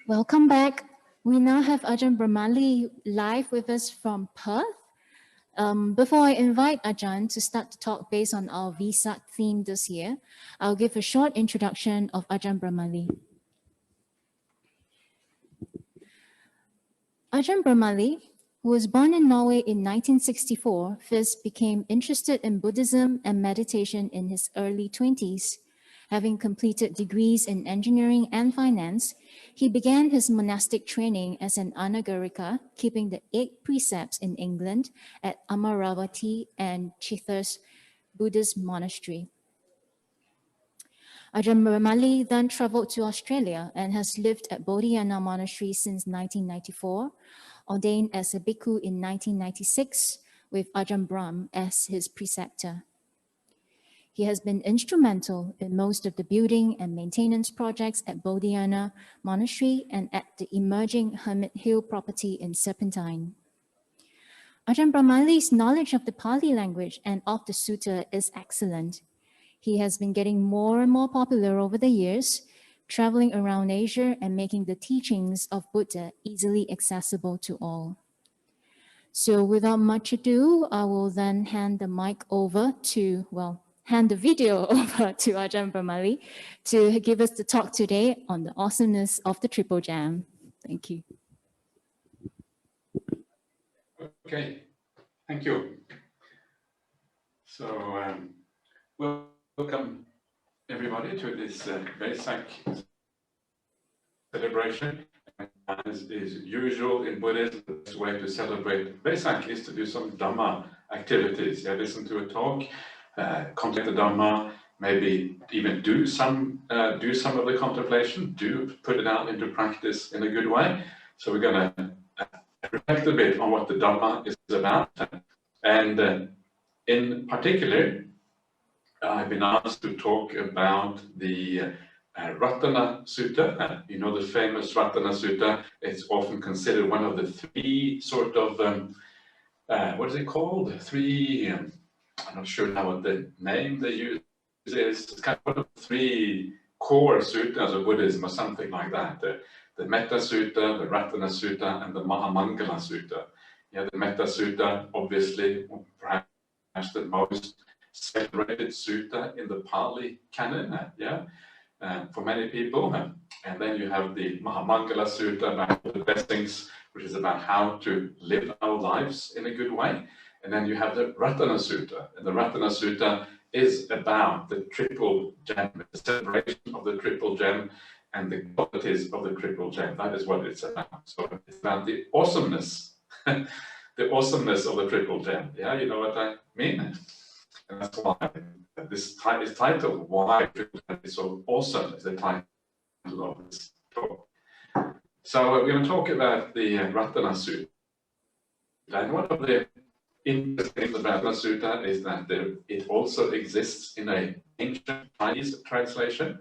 Welcome back. We now have Ajahn Brahmali live with us from Perth. Before I invite Ajahn to start the talk based on our Vesak theme this year, I'll give a short introduction of Ajahn Brahmali. Ajahn Brahmali, who was born in Norway in 1964, first became interested in Buddhism and meditation in his early 20s. Having completed degrees in engineering and finance, he began his monastic training as an anagarika, keeping the 8 precepts in England at Amaravati and Chithurst Buddhist Monastery. Ajahn Brahmali then traveled to Australia and has lived at Bodhiana Monastery since 1994, ordained as a bhikkhu in 1996 with Ajahn Brahm as his preceptor. He has been instrumental in most of the building and maintenance projects at Bodhiana Monastery and at the emerging Hermit Hill property in Serpentine. Ajahn Brahmali's knowledge of the Pali language and of the sutta is excellent. He has been getting more and more popular over the years, traveling around Asia and making the teachings of Buddha easily accessible to all. So without much ado, I will then hand the video over to Ajahn Brahmali to give us the talk today on the awesomeness of the Triple Jam. Thank you. Okay, thank you. So welcome everybody to this Vesak celebration. As is usual in Buddhism, the way to celebrate Vesak is to do some Dhamma activities. Yeah, listen to a talk, contemplate the Dhamma, maybe even do some of the contemplation, put it out into practice in a good way. So we're going to reflect a bit on what the Dhamma is about. And in particular, I've been asked to talk about the Ratana Sutta. You know the famous Ratana Sutta. It's often considered one of the 3 sort of, what is it called? 3, I'm not sure now what the name they use is. It's kind of one of the 3 core suttas of Buddhism or something like that. The Metta Sutta, the Ratana Sutta, and the Mahamangala Sutta. Yeah, the Metta Sutta, obviously, perhaps the most celebrated sutta in the Pali canon, for many people. And then you have the Mahamangala Sutta about the blessings, which is about how to live our lives in a good way. And then you have the Ratana Sutta. And the Ratana Sutta is about the Triple Gem, the celebration of the Triple Gem and the qualities of the Triple Gem. That is what it's about. So it's about the awesomeness, the awesomeness of the Triple Gem. Yeah, you know what I mean? And that's why this is titled "Why Triple Gem is So Awesome" is the title of this talk. So we're going to talk about the Ratana Sutta. And one of the interesting things about the Sutta is that it also exists in an ancient Chinese translation.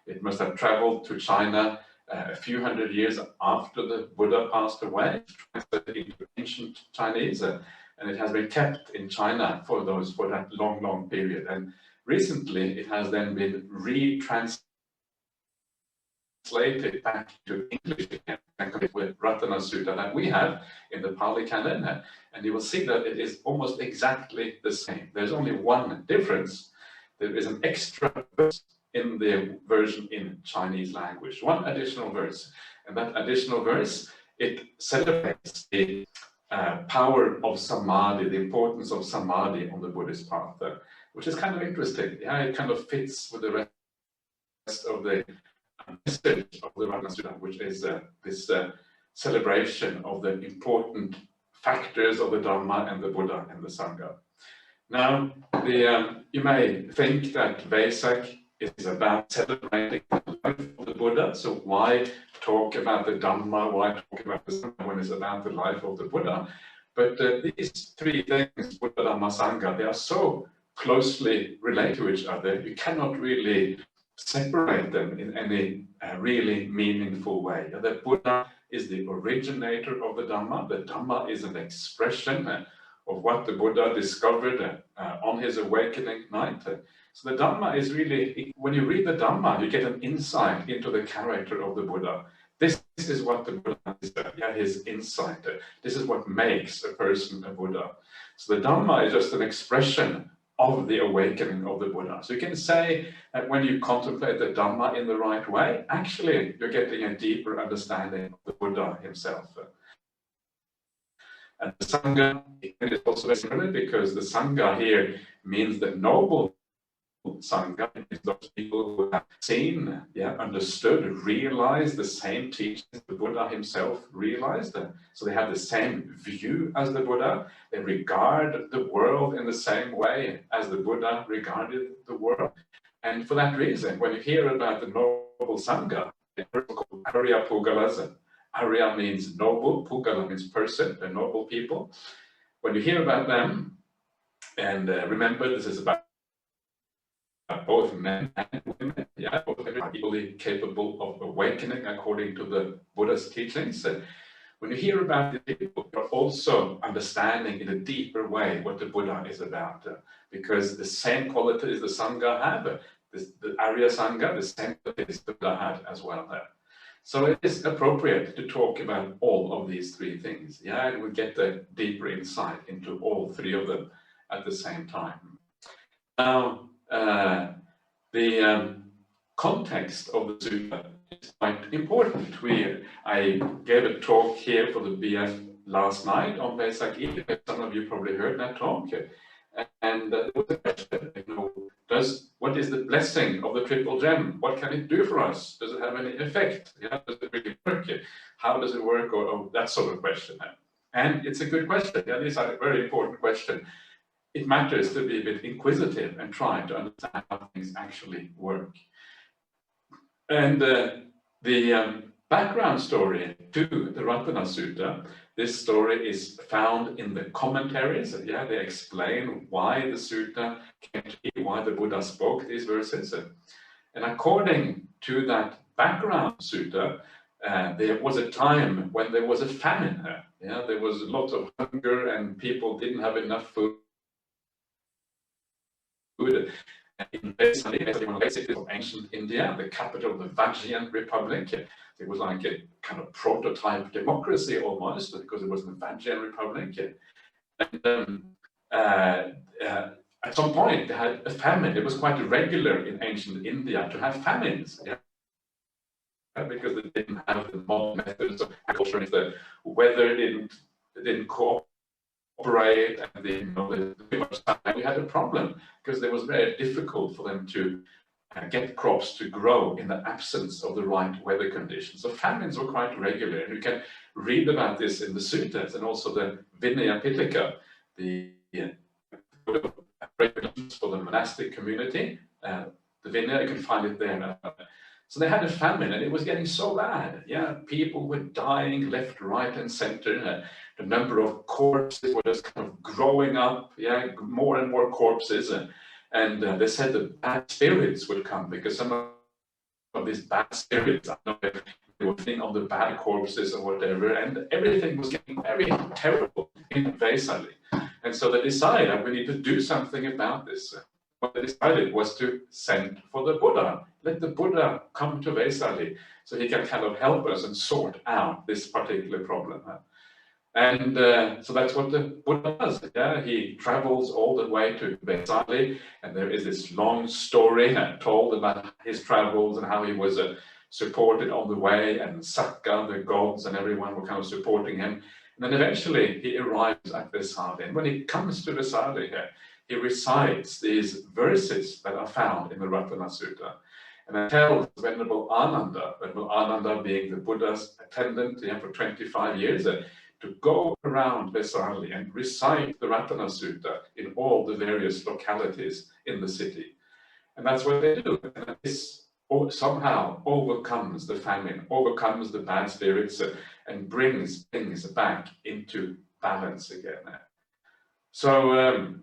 It must have traveled to China a few hundred years after the Buddha passed away, translated into ancient Chinese. And it has been kept in China for that long period. And recently, it has then been retranslated back to English again, with Ratana Sutta that we have in the Pali Canon. And you will see that it is almost exactly the same. There's only one difference. There is an extra verse in the version in Chinese language, one additional verse. And that additional verse, it celebrates the power of samadhi, the importance of samadhi on the Buddhist path, which is kind of interesting. Yeah, it kind of fits with the rest of the message of the Ratana Sutta, which is this celebration of the important factors of the Dhamma and the Buddha and the Sangha. Now, you may think that Vesak is about celebrating the life of the Buddha, so why talk about the Dhamma, why talk about the Sangha when it's about the life of the Buddha? But these 3 things, Buddha, Dhamma, Sangha, they are so closely related to each other, you cannot really separate them in any really meaningful way. The Buddha is the originator of the Dhamma. The Dhamma is an expression of what the Buddha discovered on his awakening night. So the Dhamma is really, when you read the Dhamma, you get an insight into the character of the Buddha. This is what the Buddha is, his insight. This is what makes a person a Buddha. So the Dhamma is just an expression of the awakening of the Buddha. So you can say that when you contemplate the Dhamma in the right way, actually you're getting a deeper understanding of the Buddha himself. And the Sangha is also very similar, because the Sangha here means the noble Sangha is those people who have seen, understood, realized the same teachings the Buddha himself realized. So they have the same view as the Buddha. They regard the world in the same way as the Buddha regarded the world. And for that reason, when you hear about the noble Sangha, they're called Arya Pugalas. Arya means noble, Pugala means person, they're noble people. When you hear about them, and remember, this is about both men and women, both are equally capable of awakening according to the Buddha's teachings. When you hear about the people, you're also understanding in a deeper way what the Buddha is about, because the same qualities the Sangha have, the Arya Sangha, the same qualities the Buddha had as well. So it is appropriate to talk about all of these three things, and we get a deeper insight into all three of them at the same time. Now, the context of the sutta is quite important. I gave a talk here for the BF last night on Vesak Eve. Some of you probably heard that talk. And there was a question, what is the blessing of the triple gem? What can it do for us? Does it have any effect? Does it really work? How does it work? Or that sort of question. And it's a good question. These are a very important question. It matters to be a bit inquisitive and try to understand how things actually work. And the background story to the Ratana Sutta, this story is found in the commentaries. They explain why the sutta came to be, why the Buddha spoke these verses. And according to that background sutta, there was a time when there was a famine. There was a lot of hunger and people didn't have enough food. In basically one of the cities of ancient India, the capital of the Vajjian Republic. It was like a kind of prototype democracy almost, because it was the Vajjian Republic. And at some point, they had a famine. It was quite regular in ancient India to have famines. Because they didn't have the modern methods of agriculture. The weather didn't cooperate, and we had a problem because it was very difficult for them to get crops to grow in the absence of the right weather conditions. So famines were quite regular, and you can read about this in the suttas and also the Vinaya Pitaka, the regulations for the monastic community. The Vinaya, you can find it there. So they had a famine, and it was getting so bad. People were dying left, right, and center. The number of corpses were just kind of growing up. More and more corpses, and they said the bad spirits would come because some of these bad spirits, I don't know if they were thinking of the bad corpses or whatever, and everything was getting very terrible in Vesali. And so they decided that we need to do something about this. What they decided was to send for the Buddha. Let the Buddha come to Vesali so he can kind of help us and sort out this particular problem. And so that's what the Buddha does. He travels all the way to Vesali, and there is this long story told about his travels and how he was supported on the way, and Sakka, the gods, and everyone were kind of supporting him. And then eventually he arrives at Vesali. And when he comes to Vesali here, he recites these verses that are found in the Ratana Sutta. And it tells Venerable Ananda being the Buddha's attendant for 25 years, to go around Vesali and recite the Ratana Sutta in all the various localities in the city. And that's what they do. And this somehow overcomes the famine, overcomes the bad spirits, and brings things back into balance again. So,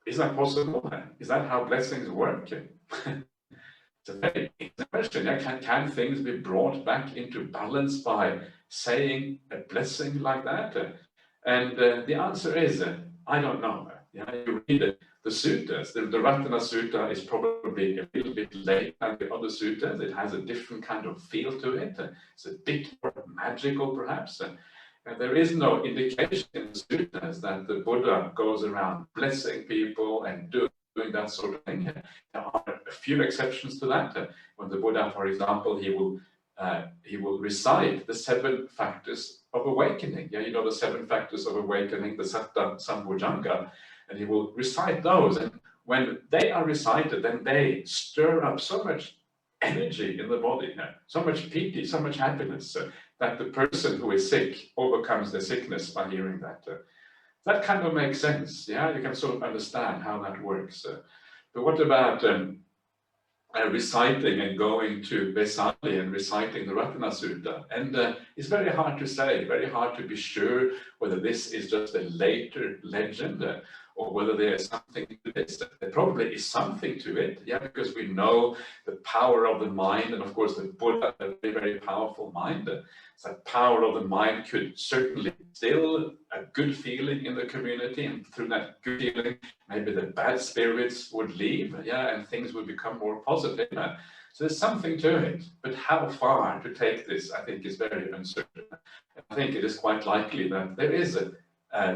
is that possible? Is that how blessings work? It's a very easy question. Can things be brought back into balance by saying a blessing like that? And the answer is, I don't know. You read the suttas. The Ratana Sutta is probably a little bit late than the other suttas. It has a different kind of feel to it. It's a bit more magical, perhaps. And there is no indication in the suttas that the Buddha goes around blessing people and doing that sort of thing. There are a few exceptions to that. When the Buddha, for example, he will recite the 7 factors of awakening. Yeah, you know the 7 factors of awakening, the Satta Sambhujanga, and he will recite those. And when they are recited, then they stir up so much energy in the body, so much piti, so much happiness, that the person who is sick overcomes the sickness by hearing that. That kind of makes sense. Yeah, you can sort of understand how that works. But what about reciting and going to Vesak and reciting the Ratana Sutta? And it's very hard to say, very hard to be sure whether this is just a later legend or whether there is something to this. There probably is something to it, yeah, because we know the power of the mind, and of course the Buddha, a very, very powerful mind. So that power of the mind could certainly instill a good feeling in the community, and through that good feeling, maybe the bad spirits would leave, yeah, and things would become more positive. So there's something to it, but how far to take this, I think, is very uncertain. I think it is quite likely that there is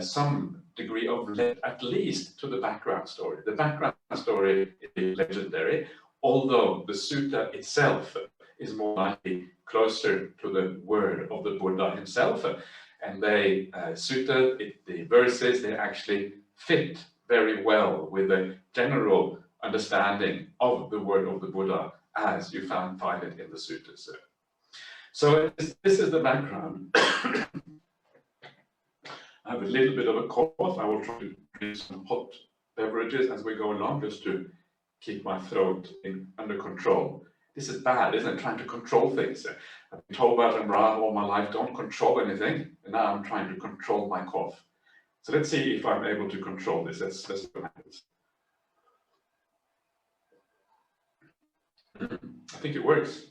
some degree of at least to the background story. The background story is legendary, although the sutta itself is more likely closer to the word of the Buddha himself. And they, the verses, they actually fit very well with the general understanding of the word of the Buddha as you find it in the suttas. So this is the background. I have a little bit of a cough. I will try to drink some hot beverages as we go along, just to keep my throat under control. This is bad, isn't it? Trying to control things. I've been told by Ajahn Brahmali all my life, don't control anything, and now I'm trying to control my cough. So let's see if I'm able to control this. Let's see what happens. I think it works.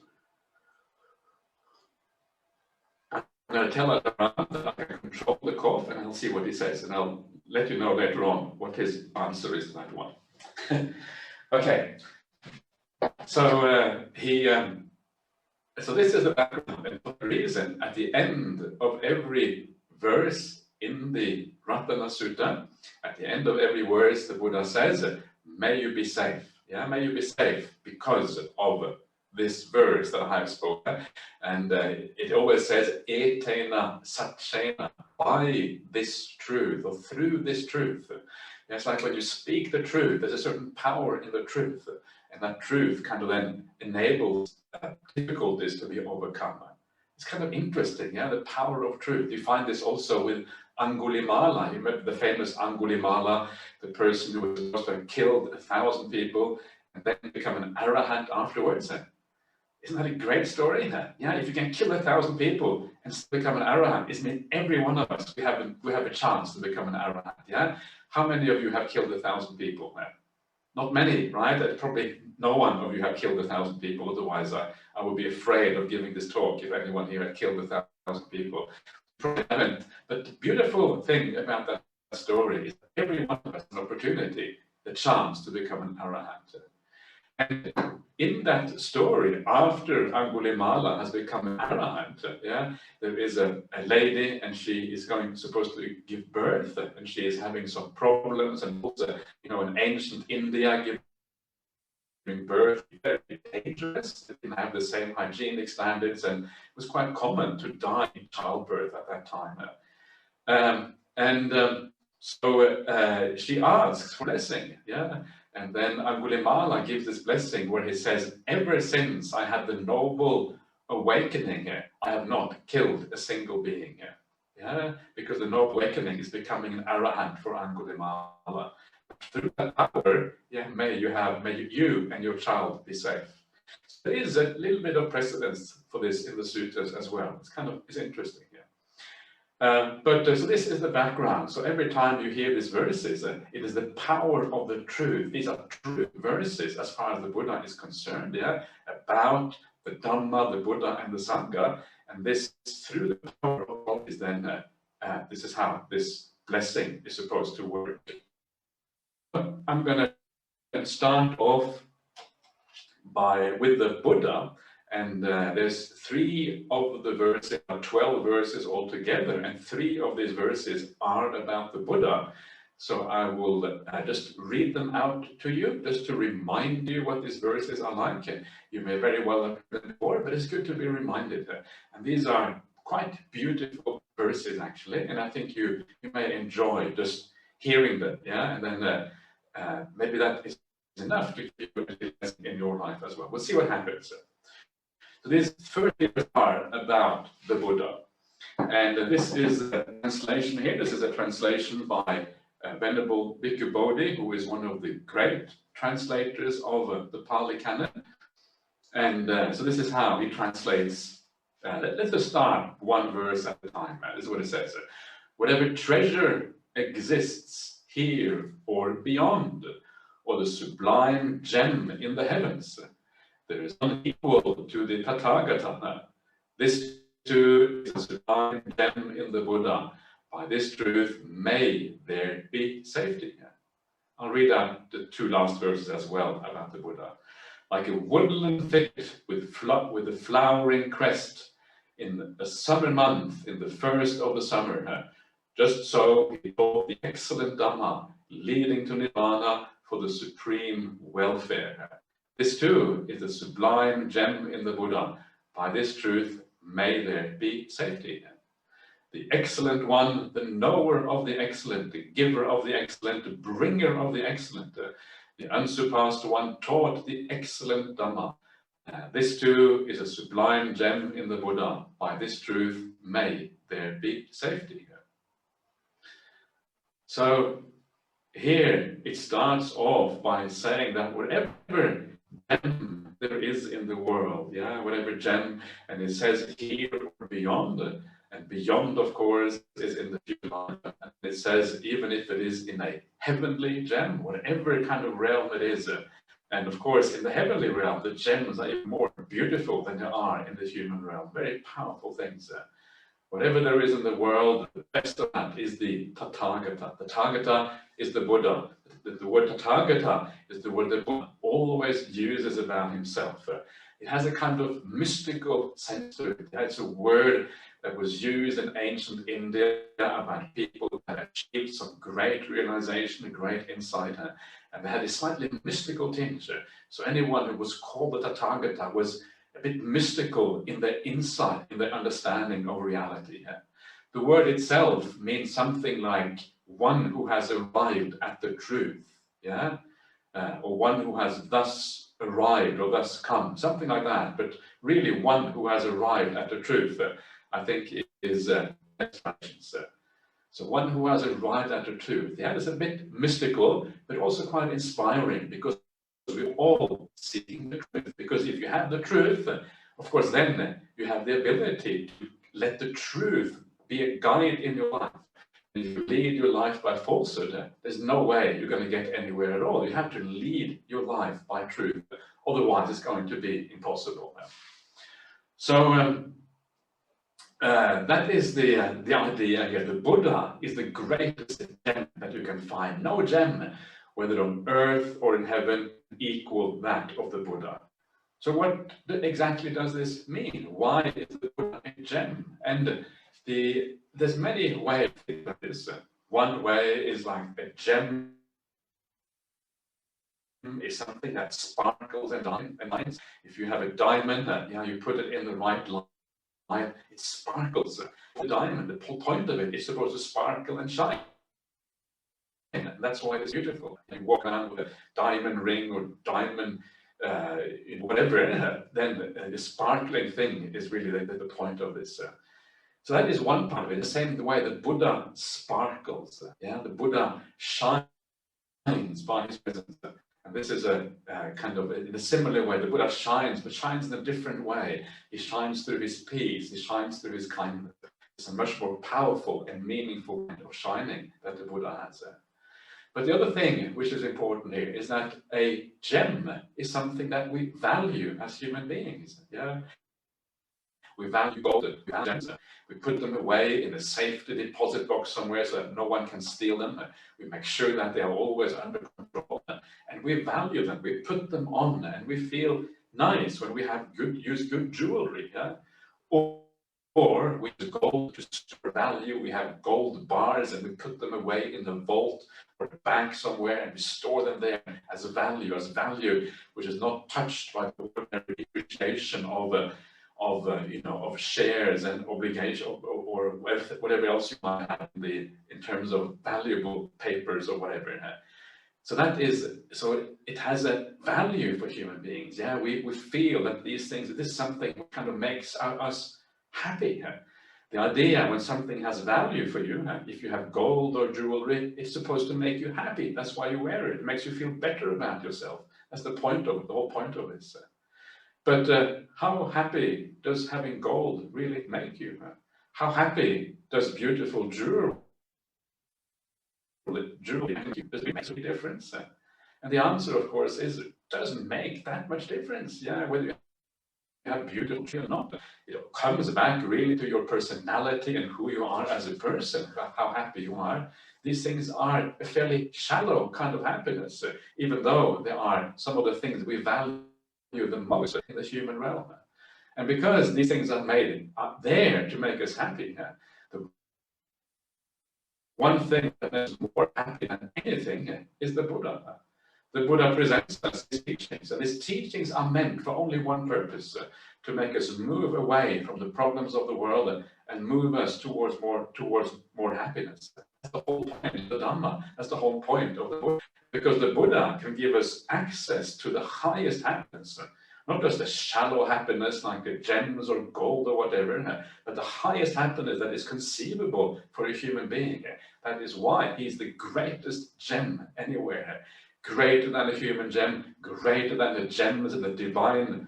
I'm going to tell Ajahn that I can control the cough, and I'll see what he says, and I'll let you know later on what his answer is to that one. Okay. So so this is the background, and for the reason at the end of every verse in the Ratana Sutta, at the end of every verse, the Buddha says, "May you be safe." Yeah, may you be safe because of this verse that I have spoken. And it always says, "Etena satchena," by this truth or through this truth. It's like when you speak the truth, there's a certain power in the truth, and that truth kind of then enables difficulties to be overcome. It's kind of interesting, yeah, the power of truth. You find this also with Angulimala. You remember the famous Angulimala, the person who was supposed to have killed 1,000 people and then become an arahant afterwards. Isn't that a great story? Yeah, if you can kill 1,000 people and still become an arahant, it means every one of us, we have a chance to become an arahant. Yeah, how many of you have killed 1,000 people? Not many, right? Probably no one of you have killed 1,000 people. Otherwise, I would be afraid of giving this talk if anyone here had killed 1,000 people. Probably haven't. But the beautiful thing about that story is that every one of us has an opportunity, the chance to become an arahant. And in that story, after Angulimala has become an arahant, yeah, there is a lady, and she is supposed to give birth, and she is having some problems, and also, you know, in ancient India, giving birth is very dangerous. They didn't have the same hygienic standards, and it was quite common to die in childbirth at that time. So she asks for blessing, yeah. And then Angulimala gives this blessing where he says, "Ever since I had the noble awakening, I have not killed a single being." Yeah, because the noble awakening is becoming an arahant for Angulimala. Through that power, yeah, may you and your child be safe. So there is a little bit of precedence for this in the sutras as well. It's interesting. So this is the background. So every time you hear these verses, it is the power of the truth. These are true verses as far as the Buddha is concerned, yeah, about the Dhamma, the Buddha, and the Sangha. And this, through the power of God, is then, this is how this blessing is supposed to work. I'm going to start off with the Buddha, and there's 3 of the verses, 12 verses altogether, and 3 of these verses are about the Buddha. So I will just read them out to you, just to remind you what these verses are like. You may very well have heard them before, but it's good to be reminded. And these are quite beautiful verses, actually, and I think you may enjoy just hearing them, yeah? And then maybe that is enough to give you a lesson in your life as well. We'll see what happens. So these first verses are about the Buddha. And this is a translation here. This is a translation by Venerable Bhikkhu Bodhi, who is one of the great translators of the Pali Canon. And so this is how he translates. Let's just start one verse at a time. This is what it says. Whatever treasure exists here or beyond, or the sublime gem in the heavens, there is none equal to the Tathagata. This too is a sublime gem in the Buddha. By this truth may there be safety. I'll read out the 2 last verses as well about the Buddha. Like a woodland thicket with a flowering crest in a summer month, in the first of the summer, just so he taught the excellent Dhamma, leading to Nibbana for the supreme welfare. This too is a sublime gem in the Buddha. By this truth may there be safety. The excellent one, the knower of the excellent, the giver of the excellent, the bringer of the excellent, the unsurpassed one taught the excellent Dhamma. This too is a sublime gem in the Buddha. By this truth may there be safety. So here it starts off by saying that wherever gem there is in the world, yeah, whatever gem, and it says here or beyond, and beyond, of course, is in the future. And it says even if it is in a heavenly gem, whatever kind of realm it is, and of course in the heavenly realm, the gems are even more beautiful than they are in the human realm. Very powerful things. Whatever there is in the world, the best of that is the Tathagata. The Tathagata is the Buddha. The word Tathagata is the word that Buddha always uses about himself. It has a kind of mystical sense to it. It's a word that was used in ancient India about people who had achieved some great realization, a great insight, and they had a slightly mystical tinge. So anyone who was called the Tathagata was a bit mystical in their insight, in their understanding of reality. The word itself means something like one who has arrived at the truth, yeah, or one who has thus arrived or thus come, something like that. But really, one who has arrived at the truth, I think, is expressions. So one who has arrived at the truth. Yeah, it's a bit mystical, but also quite inspiring, because we're all seeking the truth. Because if you have the truth, of course, then you have the ability to let the truth be a guide in your life. If you lead your life by falsehood, there's no way you're going to get anywhere at all. You have to lead your life by truth. Otherwise, it's going to be impossible. So that is the idea here. The Buddha is the greatest gem that you can find. No gem, whether on earth or in heaven, equal that of the Buddha. So what exactly does this mean? Why is the Buddha a gem? And there's many ways to think about this. One way is like a gem is something that sparkles and shines. If you have a diamond, you put it in the right light, it sparkles. The diamond, the point of it is supposed to sparkle and shine. And that's why it's beautiful. You walk around with a diamond ring or diamond whatever, then the sparkling thing is really the point of this. So that is one part of it. The same way the Buddha sparkles. Yeah, the Buddha shines by his presence. And this is a kind of, in a similar way, the Buddha shines, but shines in a different way. He shines through his peace. He shines through his kindness. It's a much more powerful and meaningful kind of shining that the Buddha has. But the other thing which is important here is that a gem is something that we value as human beings. Yeah, We value gold, we value gems. We put them away in a safety deposit box somewhere so that no one can steal them. We make sure that they are always under control. And we value them, we put them on, and we feel nice when we have use good jewelry. Yeah? Or we use gold to store value. We have gold bars and we put them away in the vault or the bank somewhere, and we store them there as value which is not touched by the ordinary depreciation of shares and obligation or whatever else you might have in terms of valuable papers or whatever. So it has a value for human beings. Yeah, we feel that these things, this is something that kind of makes us happy. The idea when something has value for you, if you have gold or jewelry, it's supposed to make you happy. That's why you wear it. It makes you feel better about yourself. That's the whole point of it. But how happy does having gold really make you? How happy does beautiful jewelry make you? Does it make any difference? And the answer, of course, is it doesn't make that much difference. Yeah, whether you have beautiful jewelry or not, it comes back really to your personality and who you are as a person, how happy you are. These things are a fairly shallow kind of happiness, even though they are some of the things that we value the most in the human realm. And because these things are made there to make us happy, the one thing that makes us more happy than anything is the Buddha. The Buddha presents us his teachings, and his teachings are meant for only one purpose, to make us move away from the problems of the world and move us towards more happiness. That's the whole point of the Dhamma. That's the whole point of the Buddha. Because the Buddha can give us access to the highest happiness, not just a shallow happiness like the gems or gold or whatever, but the highest happiness that is conceivable for a human being. That is why he's the greatest gem anywhere. Greater than a human gem, greater than the gems in the divine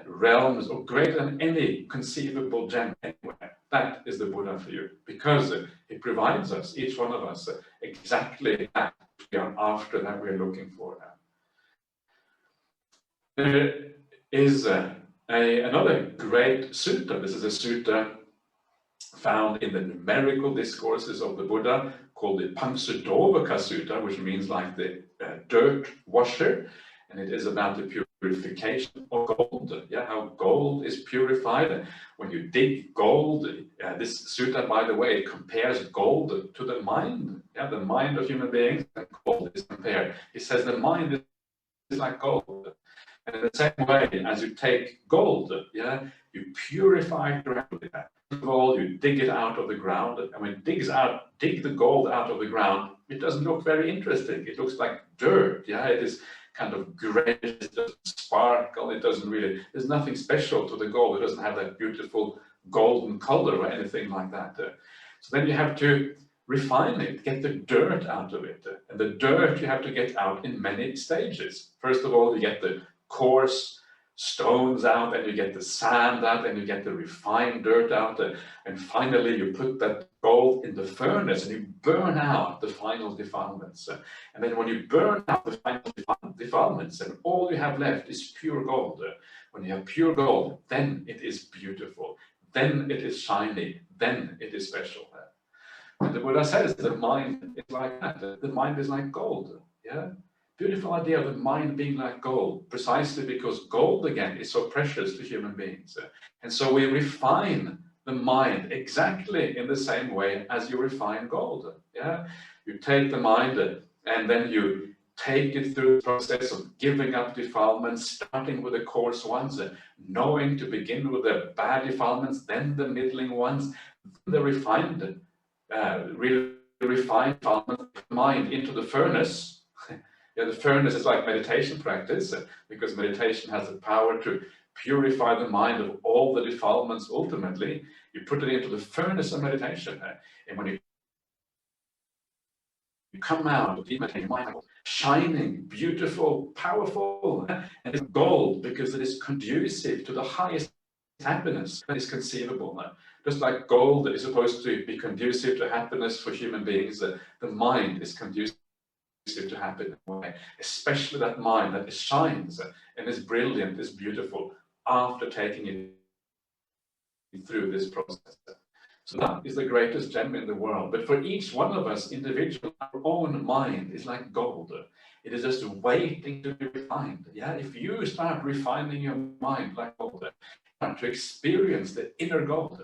realms, or greater than any conceivable gem anywhere. That is the Buddha for you, because he provides us, each one of us, exactly that we are after, that we are looking for. There is another great sutta. This is a sutta found in the numerical discourses of the Buddha, called the Pangsudovaka Sutta, which means like the dirt washer, and it is about the purification of gold. Yeah, how gold is purified. When you dig gold, this sutta, by the way, it compares gold to the mind. Yeah, the mind of human beings and gold is compared. It says the mind is like gold. And in the same way as you take gold, yeah, you purify it gradually. First of all, you dig it out of the ground, and when it dig the gold out of the ground, it doesn't look very interesting. It looks like dirt. Yeah, it is kind of gray. It doesn't sparkle. It doesn't really. There's nothing special to the gold. It doesn't have that beautiful golden color or anything like that. So then you have to refine it, get the dirt out of it, and the dirt you have to get out in many stages. First of all, you get the coarse stones out, and you get the sand out, and you get the refined dirt out, and finally you put that gold in the furnace and you burn out the final defilements. And then when you burn out the final defilements, and all you have left is pure gold. When you have pure gold, then it is beautiful, then it is shiny, then it is special. And the Buddha says the mind is like that. The mind is like gold. Yeah. Beautiful idea of the mind being like gold, precisely because gold, again, is so precious to human beings. And so we refine the mind exactly in the same way as you refine gold. Yeah? You take the mind and then you take it through the process of giving up defilements, starting with the coarse ones, knowing to begin with the bad defilements, then the middling ones, the refined, really refined defilements of the mind into the furnace. Yeah, the furnace is like meditation practice, because meditation has the power to purify the mind of all the defilements ultimately. You put it into the furnace of meditation, and when you come out of the meditation, mind shining, beautiful, powerful, and it's gold because it is conducive to the highest happiness that is conceivable. Just like gold is supposed to be conducive to happiness for human beings, the mind is conducive to happen, especially that mind that shines and is brilliant, is beautiful after taking it through this process. So that is the greatest gem in the world. But for each one of us individually, our own mind is like gold. It is just waiting to be refined. Yeah, if you start refining your mind like gold, you start to experience the inner gold.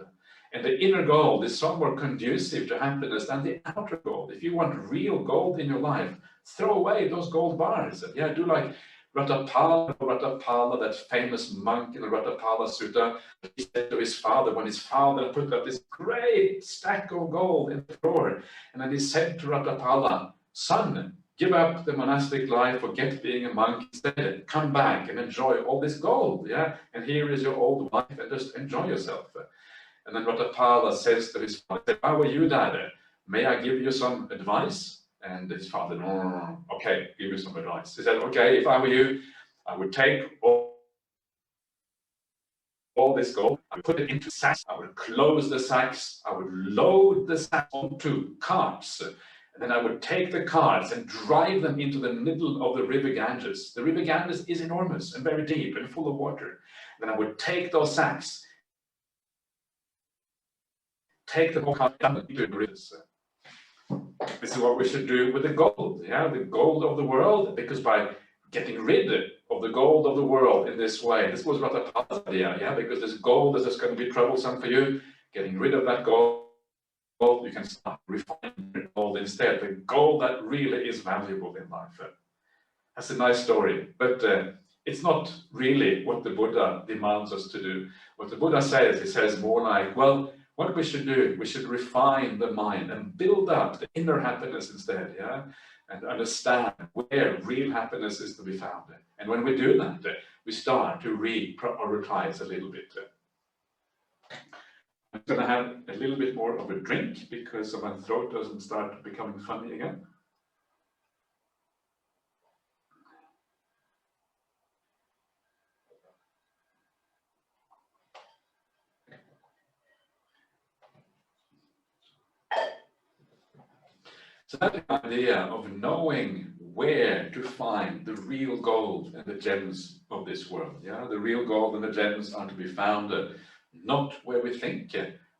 And the inner gold is somewhat conducive to happiness than the outer gold. If you want real gold in your life, throw away those gold bars. Yeah, do like Ratana, that famous monk in the Ratana Sutta. He said to his father, when his father put up this great stack of gold in the drawer, and then he said to Ratana, son, give up the monastic life, forget being a monk, instead come back and enjoy all this gold. Yeah, and here is your old wife, and just enjoy yourself. And then Ratana says to his father, if I were you, Dad, may I give you some advice? And his father, no, okay, give me some advice. He said, okay, if I were you, I would take all this gold, I would put it into sacks, I would close the sacks, I would load the sacks onto carts, and then I would take the carts and drive them into the middle of the river Ganges. The river Ganges is enormous and very deep and full of water. Then I would take those sacks, take the carts down into the rivers. This is what we should do with the gold, yeah, the gold of the world, because by getting rid of the gold of the world in this way, this was Ratana's idea, yeah, because this gold is just going to be troublesome for you. Getting rid of that gold, you can start refining the gold instead, the gold that really is valuable in life. That's a nice story, but it's not really what the Buddha demands us to do. What the Buddha says, he says more like, well, what we should do, we should refine the mind and build up the inner happiness instead, yeah? And understand where real happiness is to be found. And when we do that, we start to reprioritize a little bit. I'm going to have a little bit more of a drink because my throat doesn't start becoming funny again. So that idea of knowing where to find the real gold and the gems of this world, yeah, the real gold and the gems are to be found not where we think,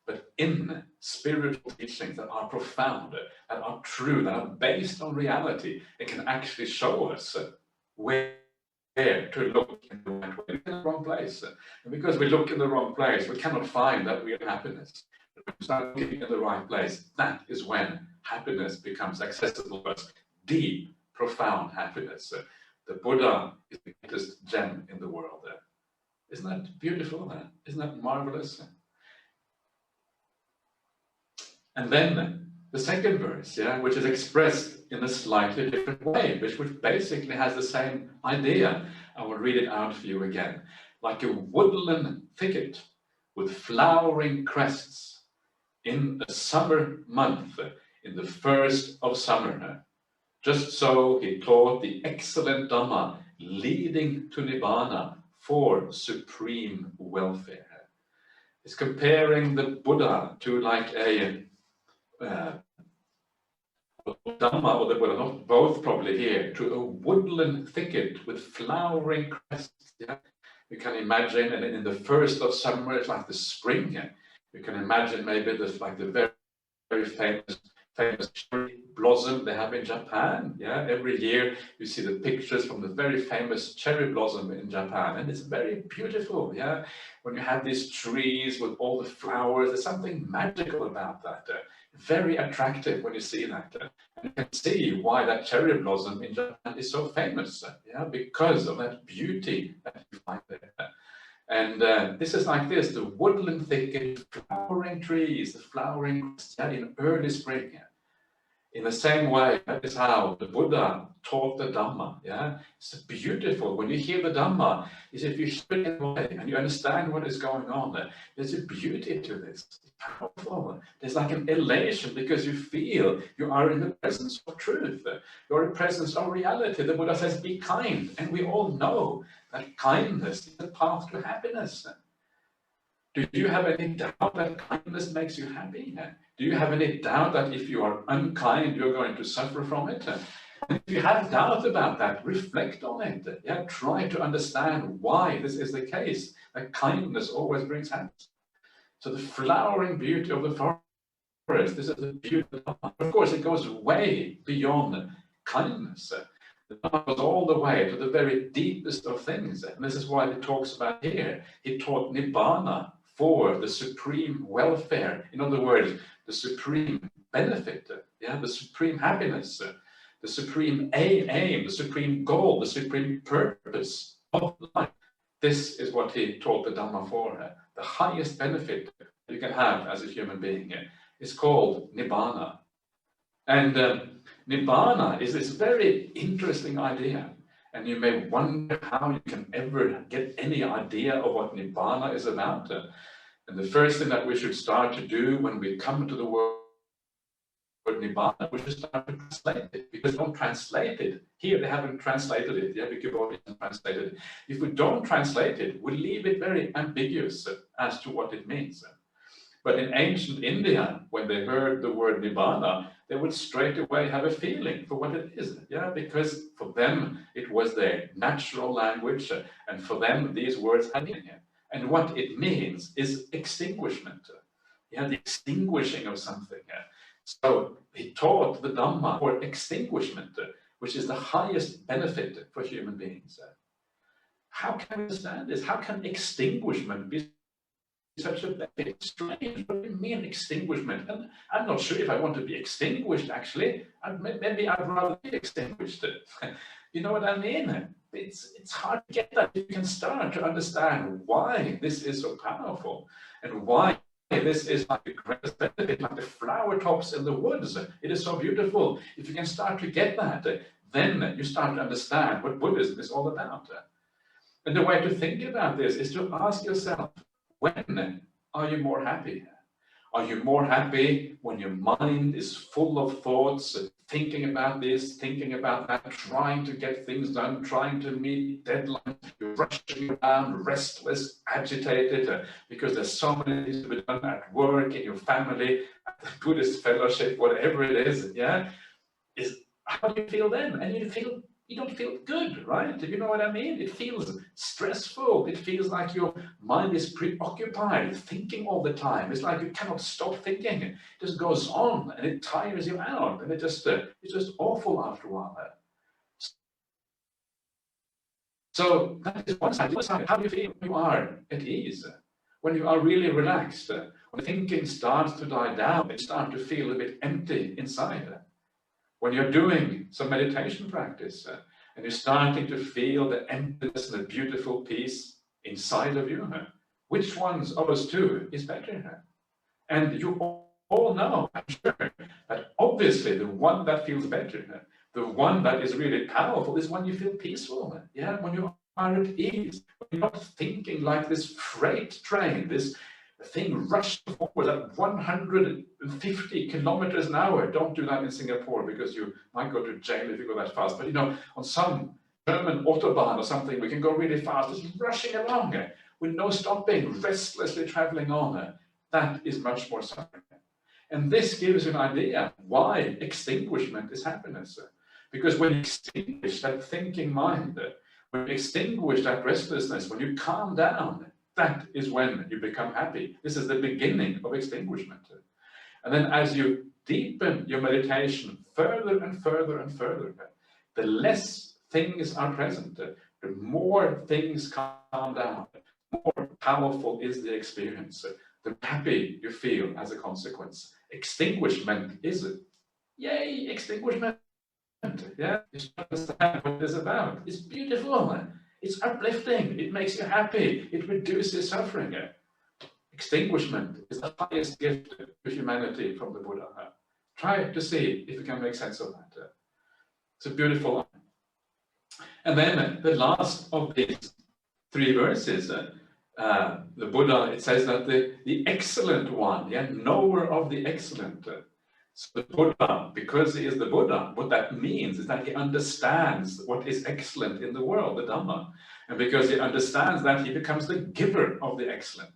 but in spiritual teachings that are profound, that are true, that are based on reality, and can actually show us where to look in the right way, in the wrong place. And because we look in the wrong place, we cannot find that real happiness. But when we start looking in the right place, that is when happiness becomes accessible to us, deep, profound happiness. The Buddha is the greatest gem in the world. Isn't that beautiful? Isn't that marvelous? And then the second verse, yeah, which is expressed in a slightly different way, which basically has the same idea. I will read it out for you again. Like a woodland thicket with flowering crests in a summer month, in the first of summer. Just so he taught the excellent Dhamma leading to Nibbana for supreme welfare. It's comparing the Buddha to like a Dhamma, or the Buddha, not both probably here, to a woodland thicket with flowering crests. Yeah? You can imagine, and in the first of summer, it's like the spring. You can imagine maybe like the very, very famous cherry blossom they have in Japan. Yeah, every year you see the pictures from the very famous cherry blossom in Japan, and it's very beautiful. Yeah, when you have these trees with all the flowers, there's something magical about that. Very attractive when you see that. And you can see why that cherry blossom in Japan is so famous. Yeah, because of that beauty that you find there. And this is like this: the woodland thicket, flowering trees, the flowering in early spring. In the same way, that is how the Buddha taught the Dhamma. Yeah, it's beautiful. When you hear the Dhamma, is if you hear it and you understand what is going on. There's a beauty to this. It's powerful. There's like an elation because you feel you are in the presence of truth. You're in the presence of reality. The Buddha says, "Be kind," and we all know that kindness is the path to happiness. Do you have any doubt that kindness makes you happy? Do you have any doubt that if you are unkind, you're going to suffer from it? And if you have doubt about that, reflect on it. Yeah, try to understand why this is the case, that kindness always brings happiness. So the flowering beauty of the forest, this is the beauty of the Dhamma. Of course, it goes way beyond kindness. The Dhamma goes all the way to the very deepest of things. And this is why it talks about here. He taught Nibbana for the supreme welfare. In other words, the supreme benefit, the supreme happiness, the supreme aim, the supreme goal, the supreme purpose of life. This is what he taught the Dhamma for. The highest benefit you can have as a human being is called Nibbana. And Nibbana is this very interesting idea. And you may wonder how you can ever get any idea of what Nibbana is about. And the first thing that we should start to do when we come to the word Nibbana, we should start to translate it, because don't translate it. Here they haven't translated it, because we haven't translated it. If we don't translate it, we leave it very ambiguous as to what it means. But in ancient India, when they heard the word Nibbana, they would straight away have a feeling for what it is, because for them it was their natural language, and for them these words had meaning. And what it means is extinguishment. The extinguishing of something. So he taught the Dhamma for extinguishment, which is the highest benefit for human beings. How can we understand this? How can extinguishment be such a benefit? Strange. What do you mean extinguishment? And I'm not sure if I want to be extinguished, actually. Maybe I'd rather be extinguished. You know what I mean? It's hard to get that. You can start to understand why this is so powerful and why this is like the greatest benefit, like the flower tops in the woods. It is so beautiful. If you can start to get that, then you start to understand what Buddhism is all about. And the way to think about this is to ask yourself, when are you more happy? Are you more happy when your mind is full of thoughts, thinking about this, thinking about that, trying to get things done, trying to meet deadlines, you're rushing around, restless, agitated, because there's so many things to be done at work, in your family, at the Buddhist Fellowship, whatever it is, how do you feel then? And you don't feel good, right? You know what I mean? It feels stressful. It feels like your mind is preoccupied, thinking all the time. It's like you cannot stop thinking. It just goes on and it tires you out, and it's just awful after a while. So that is one side. The other side, how do you feel when you are at ease? When you are really relaxed? When thinking starts to die down, you start to feel a bit empty inside. When you're doing some meditation practice and you're starting to feel the emptiness and the beautiful peace inside of you, which ones of us two is better? And you all know, I'm sure, that obviously the one that feels better, the one that is really powerful, is when you feel peaceful. When you are at ease, when you're not thinking like this freight train, this thing rushed forward at 150 kilometers an hour. Don't do that in Singapore, because you might go to jail if you go that fast. But on some German autobahn or something, we can go really fast, just rushing along with no stopping, restlessly traveling on. That is much more suffering. And this gives you an idea why extinguishment is happiness. Because when you extinguish that thinking mind, when you extinguish that restlessness, when you calm down, that is when you become happy. This is the beginning of extinguishment. And then as you deepen your meditation further and further and further, the less things are present, the more things calm down, the more powerful is the experience, the happy you feel as a consequence. Extinguishment is it. Yay, extinguishment. You understand what it's about. It's beautiful. It's uplifting. It makes you happy. It reduces suffering. Extinguishment is the highest gift to humanity from the Buddha. Try to see if you can make sense of that. It's a beautiful. And then the last of these three verses, the Buddha, it says that the excellent one, knower of the excellent. So the Buddha, because he is the Buddha, what that means is that he understands what is excellent in the world, the Dhamma. And because he understands that, he becomes the giver of the excellent.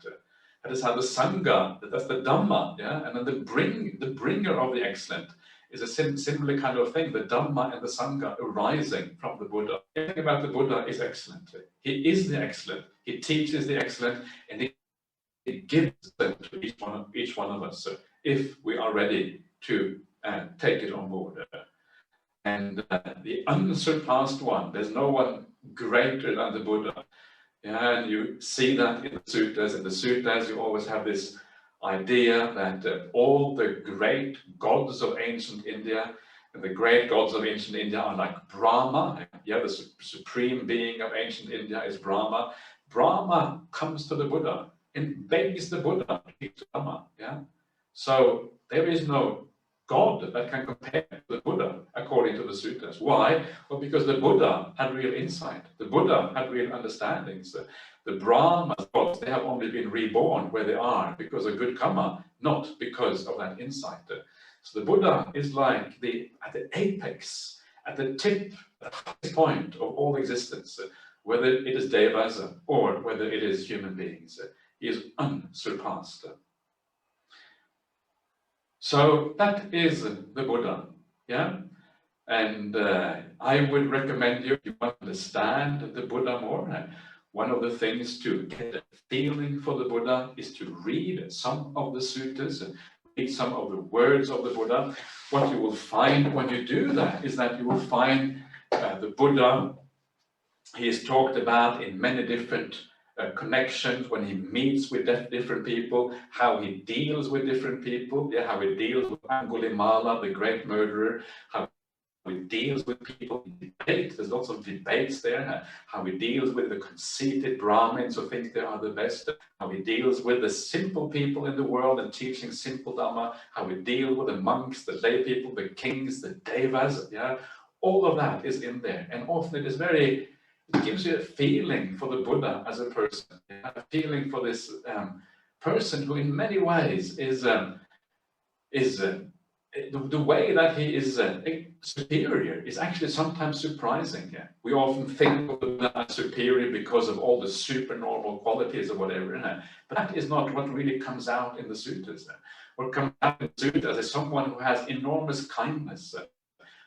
That is how the Sangha, that's the Dhamma, and then the bringer of the excellent is a similar kind of thing, the Dhamma and the Sangha arising from the Buddha. Everything about the Buddha is excellent. He is the excellent, he teaches the excellent, and he it gives them to each one of us if we are ready to take it on board. And the unsurpassed one, there's no one greater than the Buddha. Yeah, and you see that in the sutras. In the sutras, you always have this idea that all the great gods of ancient India, and the great gods of ancient India are like Brahma. Yeah, the supreme being of ancient India is Brahma. Brahma comes to the Buddha and begs the Buddha to teach Dhamma. Yeah, so there is no God that can compare to the Buddha according to the sutras. Why? Well, because the Buddha had real insight. The Buddha had real understandings. The Brahmas, gods, they have only been reborn where they are because of good karma, not because of that insight. So the Buddha is like at the apex, at the tip, at the highest point of all existence, whether it is devas or whether it is human beings. He is unsurpassed. So that is the Buddha, yeah? And I would recommend you, if you want to understand the Buddha more, one of the things to get a feeling for the Buddha is to read some of the sutras, read some of the words of the Buddha. What you will find when you do that is that you will find the Buddha, he is talked about in many different connections when he meets with different people, how he deals with different people, yeah, how he deals with Angulimala, the great murderer, how he deals with people in debate. There's lots of debates there, how he deals with the conceited Brahmins who think they are the best, how he deals with the simple people in the world and teaching simple Dhamma, how he deals with the monks, the lay people, the kings, the devas, yeah, all of that is in there. And often it gives you a feeling for the Buddha as a person, a feeling for this person who in many ways is the way that he is superior is actually sometimes surprising. Yeah? We often think of the Buddha as superior because of all the supernormal qualities or whatever, but that is not what really comes out in the sutras. What comes out in the sutras is someone who has enormous kindness,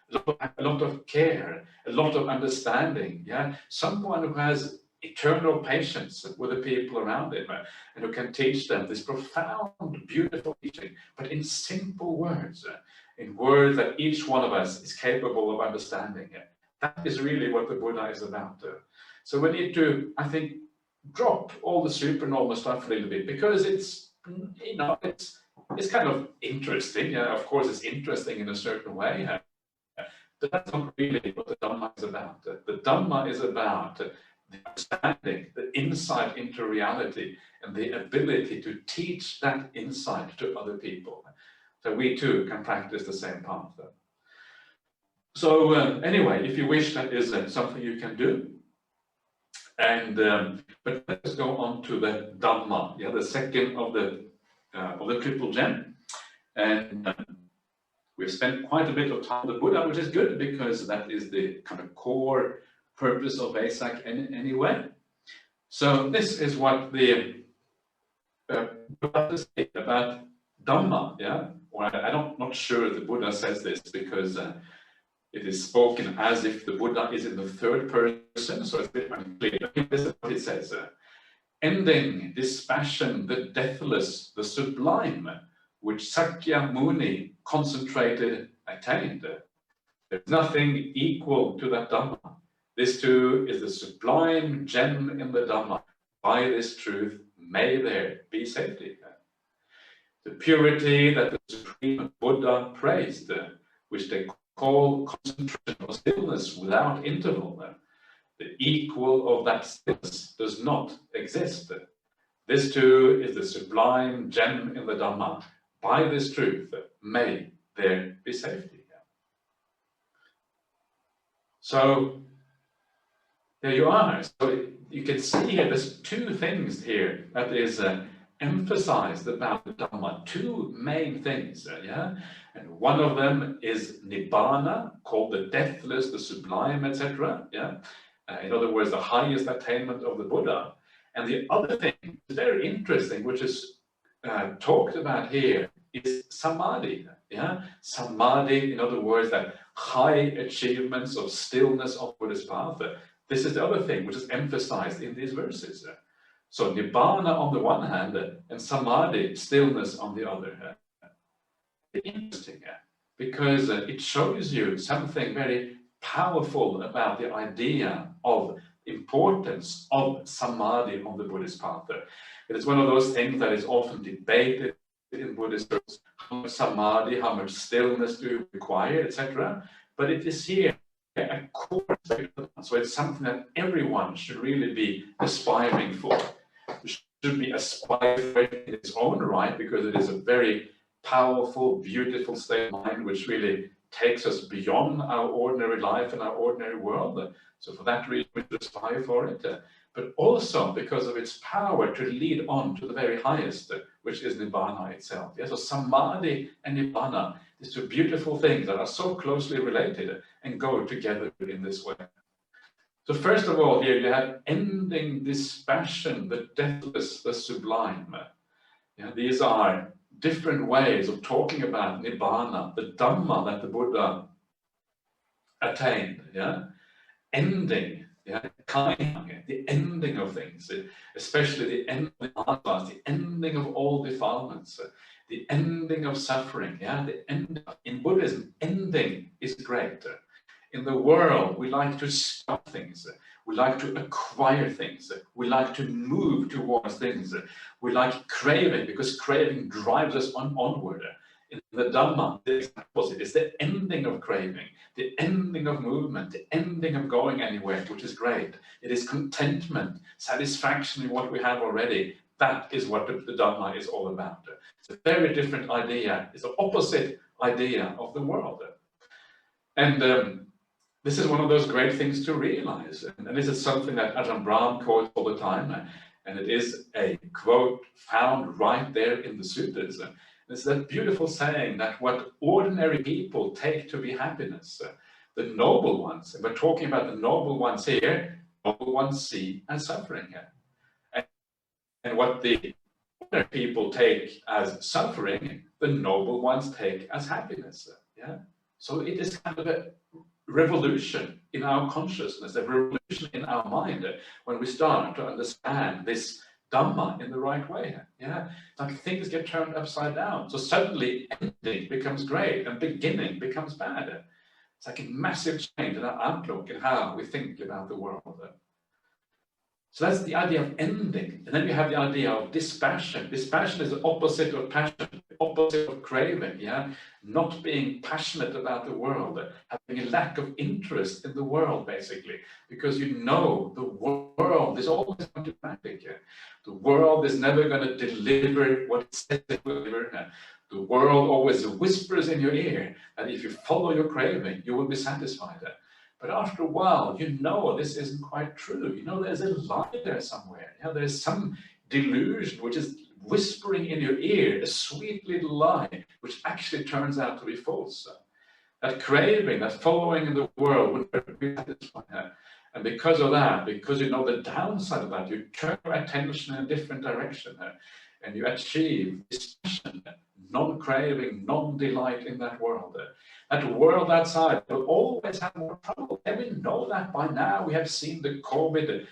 a lot of care, a lot of understanding, yeah. Someone who has eternal patience with the people around him and who can teach them this profound, beautiful teaching, but in simple words, in words that each one of us is capable of understanding. That is really what the Buddha is about. So we need to, I think, drop all the supernormal stuff a little bit because it's kind of interesting. Yeah, of course, it's interesting in a certain way. But that's not really what the Dhamma is about. The Dhamma is about the understanding, the insight into reality, and the ability to teach that insight to other people. So we too can practice the same path. So anyway, if you wish, that is something you can do. And but let's go on to the Dhamma, yeah, the second of the triple gem. And we've spent quite a bit of time on the Buddha, which is good because that is the kind of core purpose of Vesak anyway. So this is what the Buddha says about Dhamma, yeah? Or I'm not sure the Buddha says this because it is spoken as if the Buddha is in the third person, so it's a bit unclear. This is what it says. Ending, dispassion, the deathless, the sublime, which Sakya Muni concentrated, attained. There's nothing equal to that Dhamma. This too is the sublime gem in the Dhamma. By this truth, may there be safety. The purity that the Supreme Buddha praised, which they call concentration or stillness without interval. The equal of that stillness does not exist. This too is the sublime gem in the Dhamma. By this truth, may there be safety. So there you are. So you can see here, there's two things here that is emphasized about the Dhamma, two main things, yeah? And one of them is Nibbana, called the deathless, the sublime, etc. Yeah? In other words, the highest attainment of the Buddha. And the other thing, very interesting, which is talked about here, is Samadhi. Yeah? Samadhi, in other words, that high achievements of stillness of Buddhist path. This is the other thing which is emphasized in these verses. So Nibbana on the one hand, and Samadhi, stillness, on the other. Interesting, because it shows you something very powerful about the idea of importance of Samadhi on the Buddhist path. It is one of those things that is often debated in Buddhist terms, how much Samadhi, how much stillness do you require, etc. But it is here a core, so it's something that everyone should really be aspiring for. You should be aspiring for it in its own right, because it is a very powerful, beautiful state of mind which really takes us beyond our ordinary life and our ordinary world. So for that reason, we should aspire for it, but also because of its power to lead on to the very highest, which is Nibbana itself. Yeah? So Samadhi and Nibbana, these two beautiful things that are so closely related and go together in this way. So first of all, here you have ending this passion, the deathless, the sublime. Yeah, these are different ways of talking about Nibbana, the Dhamma that the Buddha attained. Yeah, ending, yeah, the ending of things, especially the end of the anarthas, the ending of all defilements, the ending of suffering. Yeah, the end in Buddhism, ending is great. In the world, we like to stop things. We like to acquire things. We like to move towards things. We like craving, because craving drives us onward. In the Dhamma, the opposite is the ending of craving, the ending of movement, the ending of going anywhere, which is great. It is contentment, satisfaction in what we have already. That is what the Dhamma is all about. It's a very different idea. It's the opposite idea of the world. And this is one of those great things to realize. And this is something that Ajahn Brahmali quotes all the time. And it is a quote found right there in the sutras. It's that beautiful saying that what ordinary people take to be happiness, the noble ones, and we're talking about the noble ones here, noble ones see as suffering. And what the ordinary people take as suffering, the noble ones take as happiness. Yeah. So it is kind of a revolution in our consciousness, a revolution in our mind when we start to understand this Dhamma in the right way. Yeah, like things get turned upside down. So suddenly ending becomes great and beginning becomes bad. It's like a massive change in our outlook and how we think about the world. So that's the idea of ending. And then you have the idea of dispassion. Dispassion is the opposite of passion, the opposite of craving. Yeah, not being passionate about the world, having a lack of interest in the world, basically, because you know the world is always going to be magic. The world is never going to deliver what it says it will deliver. The world always whispers in your ear that if you follow your craving, you will be satisfied. But after a while, you know this isn't quite true. You know there's a lie there somewhere. You know, there's some delusion which is whispering in your ear, a sweet little lie, which actually turns out to be false. That craving, that following in the world would never be satisfied. And because of that, because you know the downside of that, you turn your attention in a different direction and you achieve this passion, non-craving, non-delight in that world. That world outside will always have more trouble. And we know that by now. We have seen the COVID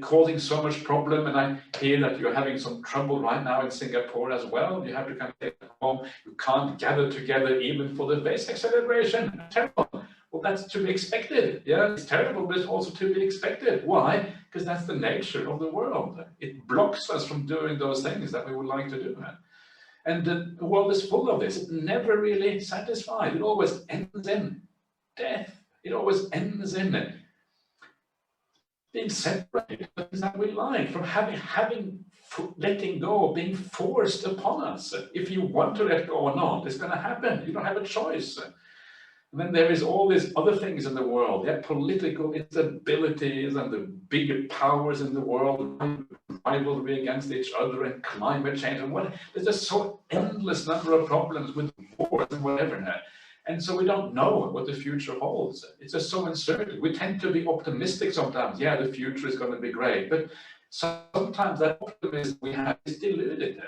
causing so much problem, and I hear that you're having some trouble right now in Singapore as well. You have to come back home. You can't gather together even for the Vesak celebration. Terrible. Well, that's to be expected. Yeah, it's terrible, but it's also to be expected. Why? Because that's the nature of the world. It blocks us from doing those things that we would like to do. And the world is full of this. It never really satisfies. It always ends in death. It always ends in being separated from things that we like, from letting go, being forced upon us. If you want to let go or not, it's going to happen. You don't have a choice. And then there is all these other things in the world. There are political instabilities and the bigger powers in the world, rivalry against each other and climate change and what. There's just so endless number of problems with wars and whatever now. And so we don't know what the future holds. It's just so uncertain. We tend to be optimistic sometimes. Yeah, the future is going to be great. But sometimes that optimism we have is deluded.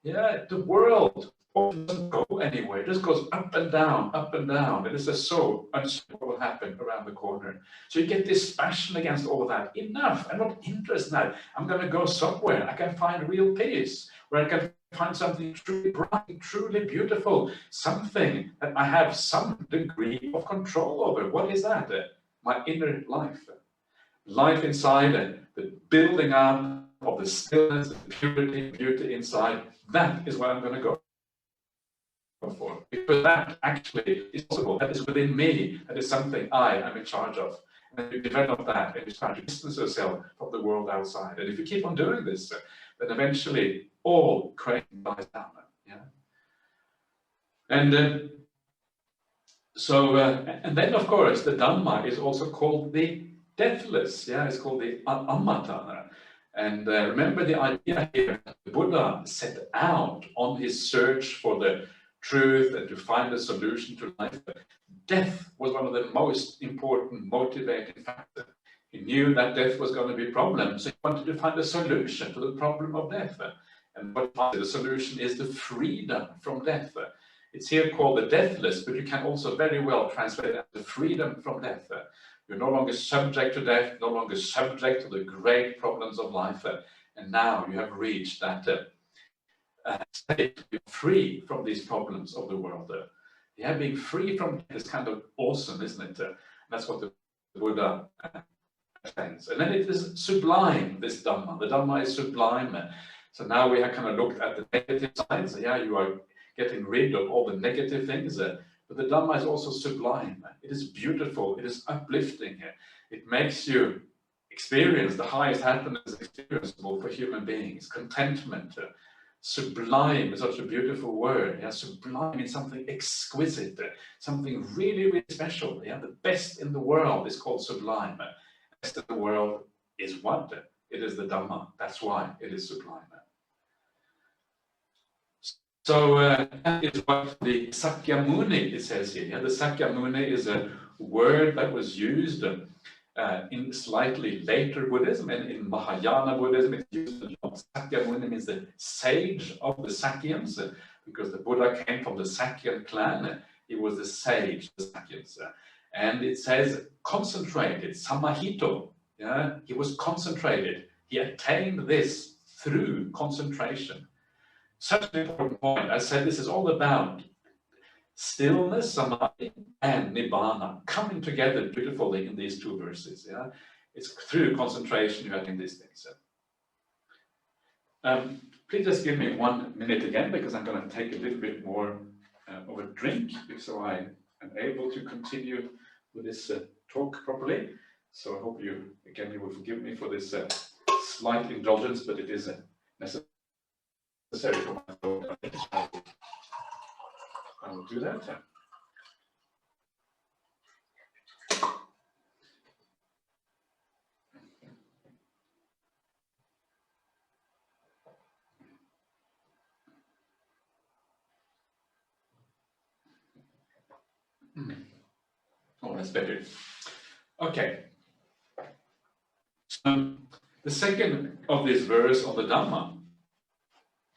Yeah, the world doesn't go anywhere. It just goes up and down, up and down. It is just so uncertain what will happen around the corner. So you get this passion against all that. Enough, I'm not interested now. I'm going to go somewhere I can find real peace, where I can find something truly bright, truly beautiful, something that I have some degree of control over. What is that? My inner life. Life inside, the building up of the stillness, the purity, beauty inside. That is what I'm going to go for, because that actually is possible. That is within me. That is something I am in charge of. And you develop that, and you start to distance yourself from the world outside. And if you keep on doing this, then eventually all craving dies down. Yeah. And and then of course the Dhamma is also called the deathless. Yeah, it's called the Amatana. And remember the idea here, the Buddha set out on his search for the truth and to find a solution to life. Death was one of the most important motivating factors. He knew that death was going to be a problem, so he wanted to find a solution to the problem of death. And what the solution is the freedom from death. It's here called the deathless, but you can also very well translate it as the freedom from death. You're no longer subject to death, no longer subject to the great problems of life. And now you have reached that state to be free from these problems of the world. Yeah, being free from death is kind of awesome, isn't it? That's what the Buddha explains. And then it is sublime, this Dhamma. The Dhamma is sublime. So now we have kind of looked at the negative sides. Yeah, you are getting rid of all the negative things. But the Dhamma is also sublime. It is beautiful. It is uplifting. It makes you experience the highest happiness experienceable for human beings. Contentment. Sublime is such a beautiful word. Yeah, sublime is something exquisite, something really, really special. Yeah, the best in the world is called sublime. The best in the world is what? It is the Dhamma. That's why it is sublime. So that is what the Sakyamuni, it says here. Yeah, the Sakyamuni is a word that was used in slightly later Buddhism, and in Mahayana Buddhism, it's used a lot. Sakyamuni means the sage of the Sakyans, because the Buddha came from the Sakyan clan. He was the sage of the Sakyans. And it says concentrated, samahito. Yeah? He was concentrated. He attained this through concentration. Such an important point. I said this is all about stillness, samadhi, and Nibbana coming together beautifully in these two verses. Yeah, it's through concentration you attain these things. Please just give me 1 minute again, because I'm going to take a little bit more of a drink, so I am able to continue with this talk properly. So I hope you will forgive me for this slight indulgence, but it is necessary for my thought. I will do that. Oh, that's better. Okay. So the second of this verse of the Dhamma,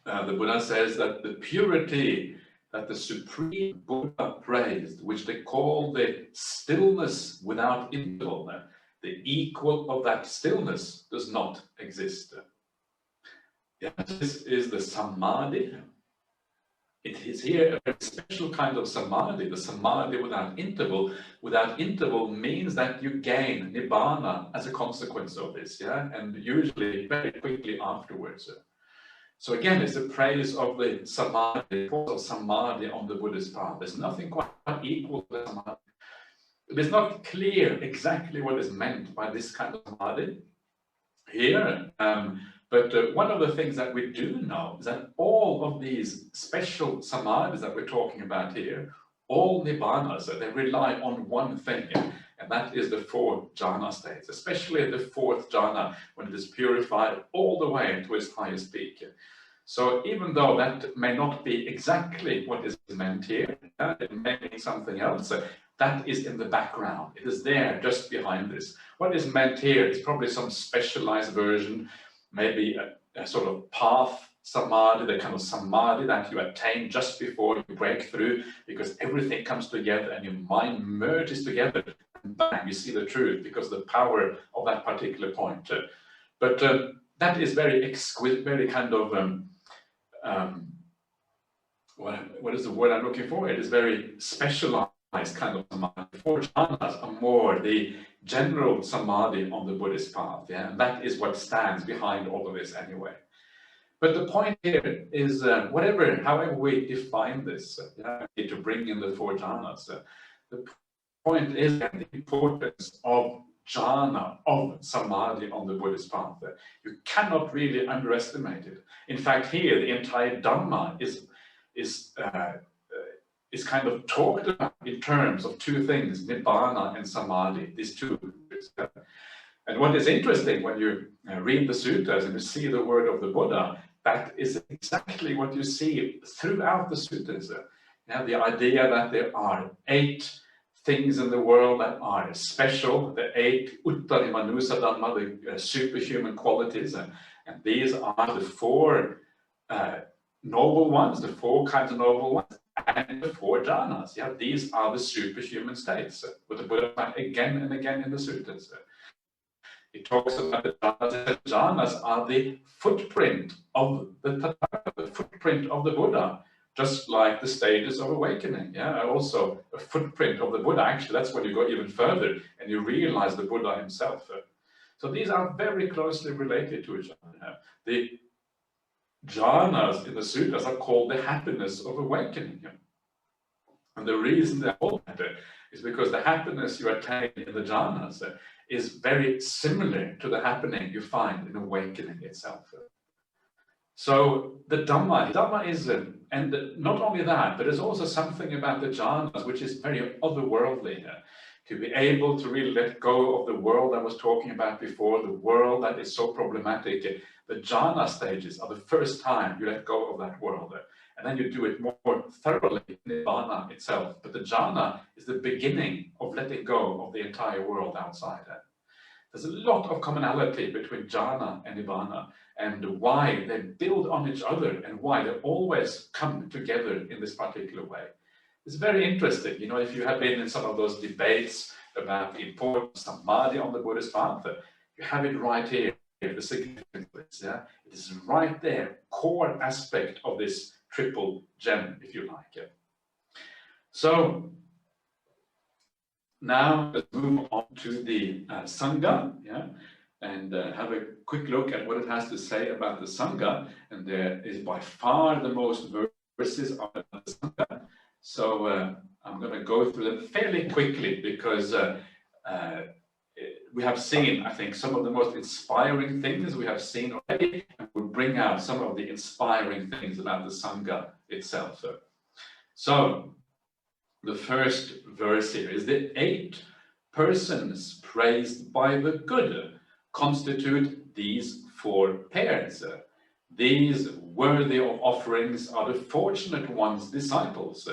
the Buddha says that the purity that the Supreme Buddha praised, which they call the stillness without interval, the equal of that stillness does not exist. Yeah, this is the samadhi. It is here a very special kind of samadhi, the samadhi without interval. Without interval means that you gain Nibbana as a consequence of this, yeah, and usually very quickly afterwards. So again, it's the praise of the samadhi, of samadhi on the Buddhist path. There's nothing quite equal to the samadhi. It is not clear exactly what is meant by this kind of samadhi here. But one of the things that we do know is that all of these special samadhis that we're talking about here, all Nibbanas, they rely on one thing, and that is the 4 jhana states, especially the 4th jhana, when it is purified all the way to its highest peak. So even though that may not be exactly what is meant here, it may mean something else, that is in the background. It is there just behind this. What is meant here is probably some specialized version, maybe a sort of path samadhi, the kind of samadhi that you attain just before you break through, because everything comes together and your mind merges together, and bang, you see the truth because of the power of that particular point. But that is very exquisite, very kind of what is the word I'm looking for? It is very specialized kind of samadhi. The four jhanas are more the general samadhi on the Buddhist path, yeah, and that is what stands behind all of this anyway. But the point here is, however we define this, to bring in the four jhanas, the point is the importance of jhana, of samadhi on the Buddhist path. You cannot really underestimate it. In fact, here the entire Dhamma is kind of talked about in terms of two things, Nibbana and Samadhi, these two. And what is interesting when you read the sutras and you see the word of the Buddha, that is exactly what you see throughout the sutras. The idea that there are 8 things in the world that are special, the 8 Uttarimanusa Dhamma, the superhuman qualities, and these are the 4 noble ones, the 4 kinds of noble ones, and the 4 jhanas. Yeah, these are the superhuman states. But the Buddha again and again in the sutras. He talks about the jhanas. The jhanas are the footprint of the Tathagata, the footprint of the Buddha, just like the stages of awakening. Yeah, also a footprint of the Buddha. Actually, that's when you go even further and you realize the Buddha himself. So these are very closely related to each other. The jhanas in the sutras are called the happiness of awakening. And the reason they're called that is because the happiness you attain in the jhanas is very similar to the happening you find in awakening itself. So the Dhamma is, and not only that, but there's also something about the jhanas which is very otherworldly. To be able to really let go of the world I was talking about before, the world that is so problematic. The jhana stages are the first time you let go of that world. And then you do it more thoroughly in Nibbana itself. But the jhana is the beginning of letting go of the entire world outside. There's a lot of commonality between jhana and Nibbana, and why they build on each other and why they always come together in this particular way. It's very interesting, if you have been in some of those debates about the importance of samadhi on the Buddhist path, you have it right here, the significance. Yeah? It is right there, core aspect of this triple gem, if you like. Yeah? So now let's move on to the Sangha, yeah, and have a quick look at what it has to say about the Sangha. And there is by far the most verses on the Sangha. So I'm going to go through them fairly quickly because we have seen, I think, some of the most inspiring things we have seen already, and we'll bring out some of the inspiring things about the Sangha itself. So the first verse here is the 8 persons praised by the good constitute these 4 pairs. These worthy of offerings are the fortunate ones' disciples.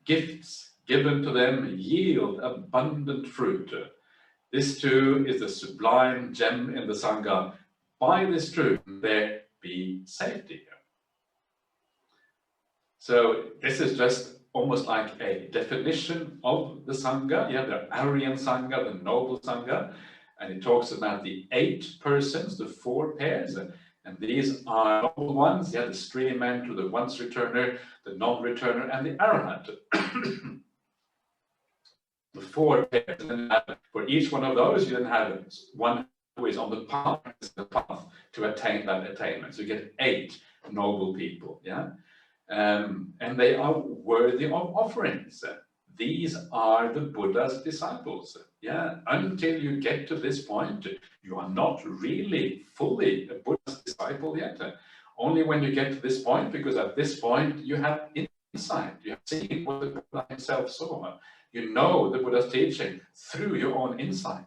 Gifts given to them yield abundant fruit. This too is the sublime gem in the Sangha. By this truth there be safety. So this is just almost like a definition of the Sangha, the Aryan Sangha, the noble Sangha, and it talks about the 8 persons, the 4 pairs, and these are noble ones, the stream enter, the once returner, the non-returner, and the arahant. The 4 pairs, and for each one of those, you then have one who is on the path to attain that attainment. So you get 8 noble people, yeah. And they are worthy of offerings. These are the Buddha's disciples. Yeah, until you get to this point, you are not really fully a Buddha's disciple yet. Only when you get to this point, because at this point you have insight, you have seen what the Buddha himself saw. You know the Buddha's teaching through your own insight.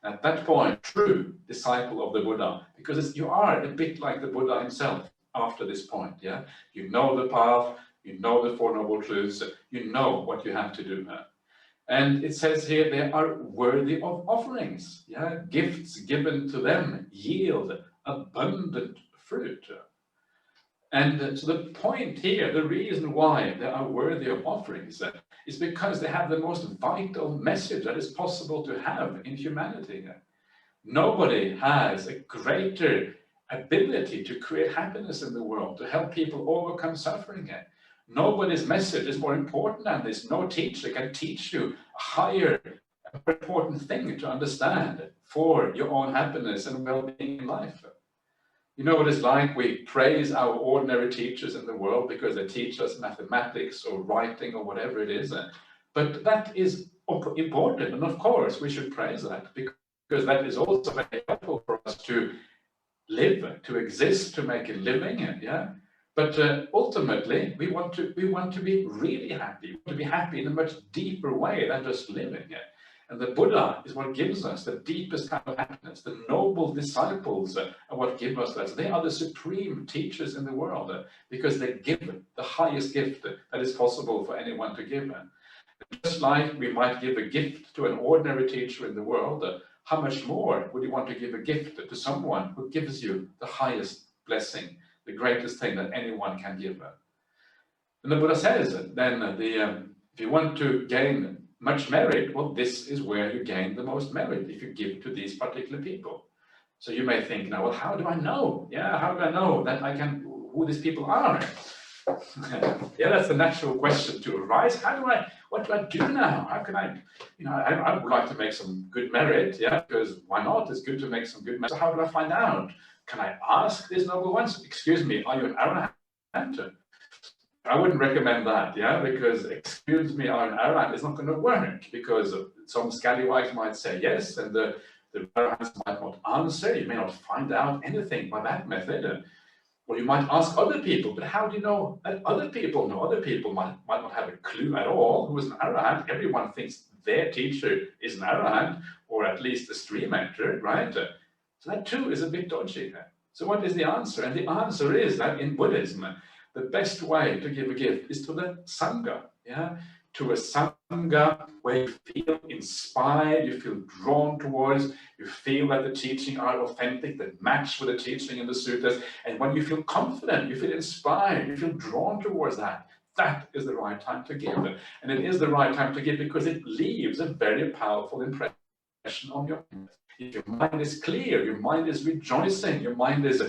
At that point, true disciple of the Buddha, because you are a bit like the Buddha himself. After this point, yeah, you know the path, you know the 4 noble truths, you know what you have to do. And it says here they are worthy of offerings. Yeah, gifts given to them yield abundant fruit. And so the point here, the reason why they are worthy of offerings is because they have the most vital message that is possible to have in humanity. Nobody has a greater ability to create happiness in the world, to help people overcome suffering. Nobody's message is more important than this. No teacher can teach you a higher, more important thing to understand for your own happiness and well-being in life. You know what it's like? We praise our ordinary teachers in the world because they teach us mathematics or writing or whatever it is. But that is important, and of course we should praise that, because that is also very helpful for us to live, to exist, to make a living. Yeah. But ultimately, we want to be really happy. We want to be happy in a much deeper way than just living. And the Buddha is what gives us the deepest kind of happiness. The noble disciples are what give us that. They are the supreme teachers in the world because they give the highest gift that is possible for anyone to give. Just like we might give a gift to an ordinary teacher in the world, how much more would you want to give a gift to someone who gives you the highest blessing, the greatest thing that anyone can give? And the Buddha says then, if you want to gain much merit, well, this is where you gain the most merit, if you give to these particular people. So you may think now, well, how do I know? Yeah, how do I know that I can, who these people are? Yeah, that's the natural question to arise. What do I do now? How can I, I would like to make some good merit, yeah, because why not? It's good to make some good merit. So how do I find out? Can I ask these noble ones, excuse me, are you an arahant? I wouldn't recommend that, yeah, because excuse me, I'm an arahant is not going to work, because some scallywags might say yes, and the arahants might not answer. You may not find out anything by that method. Or you might ask other people, but how do you know that other people know? Other people might not have a clue at all who is an arahant. Everyone thinks their teacher is an arahant, or at least a stream enter, right? So that too is a bit dodgy. So what is the answer? And the answer is that in Buddhism, the best way to give a gift is to the Sangha, yeah? To a Sangha where you feel inspired, you feel drawn towards, you feel that the teaching are authentic, that match with the teaching in the sutras, and when you feel confident, you feel inspired, you feel drawn towards that, that is the right time to give. And it is the right time to give because it leaves a very powerful impression on your mind. If your mind is clear, your mind is rejoicing, your mind is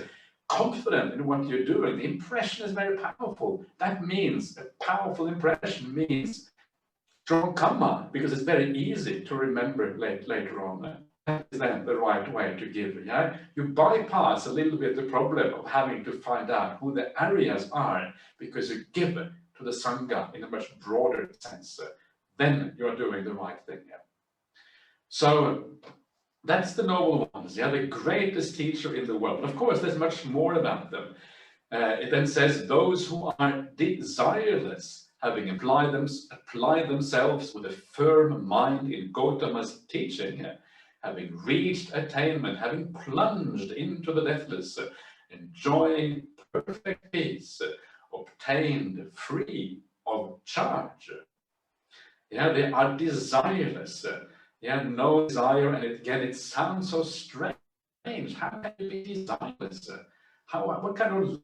confident in what you're doing, the impression is very powerful. That means a powerful impression means strong karma, because it's very easy to remember later on. That is then the right way to give. Yeah? You bypass a little bit the problem of having to find out who the areas are, because you give to the Sangha in a much broader sense. Then you're doing the right thing. Yeah? So that's the noble ones, yeah, the greatest teacher in the world. Of course, there's much more about them. It then says, those who are desireless, having applied themselves with a firm mind in Gautama's teaching, having reached attainment, having plunged into the deathless, enjoying perfect peace, obtained free of charge. Yeah, they are desireless. Yeah, no desire, and again, it sounds so strange. How can you be desireless? What kind of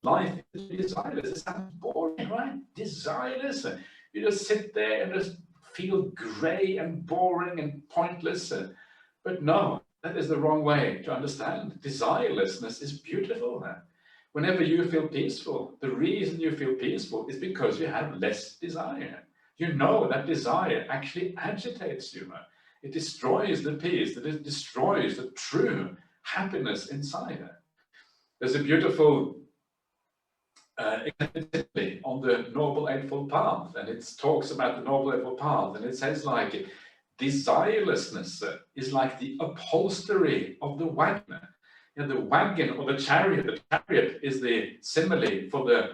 life is desireless? It sounds boring, right? Desireless. You just sit there and just feel grey and boring and pointless. But no, that is the wrong way to understand. Desirelessness is beautiful. Whenever you feel peaceful, the reason you feel peaceful is because you have less desire. You know that desire actually agitates you. It destroys the peace, it destroys the true happiness inside. There's a beautiful example on the Noble Eightfold Path, and it talks about the Noble Eightfold Path, and it says like, desirelessness is like the upholstery of the wagon. You know, the wagon or the chariot is the simile for the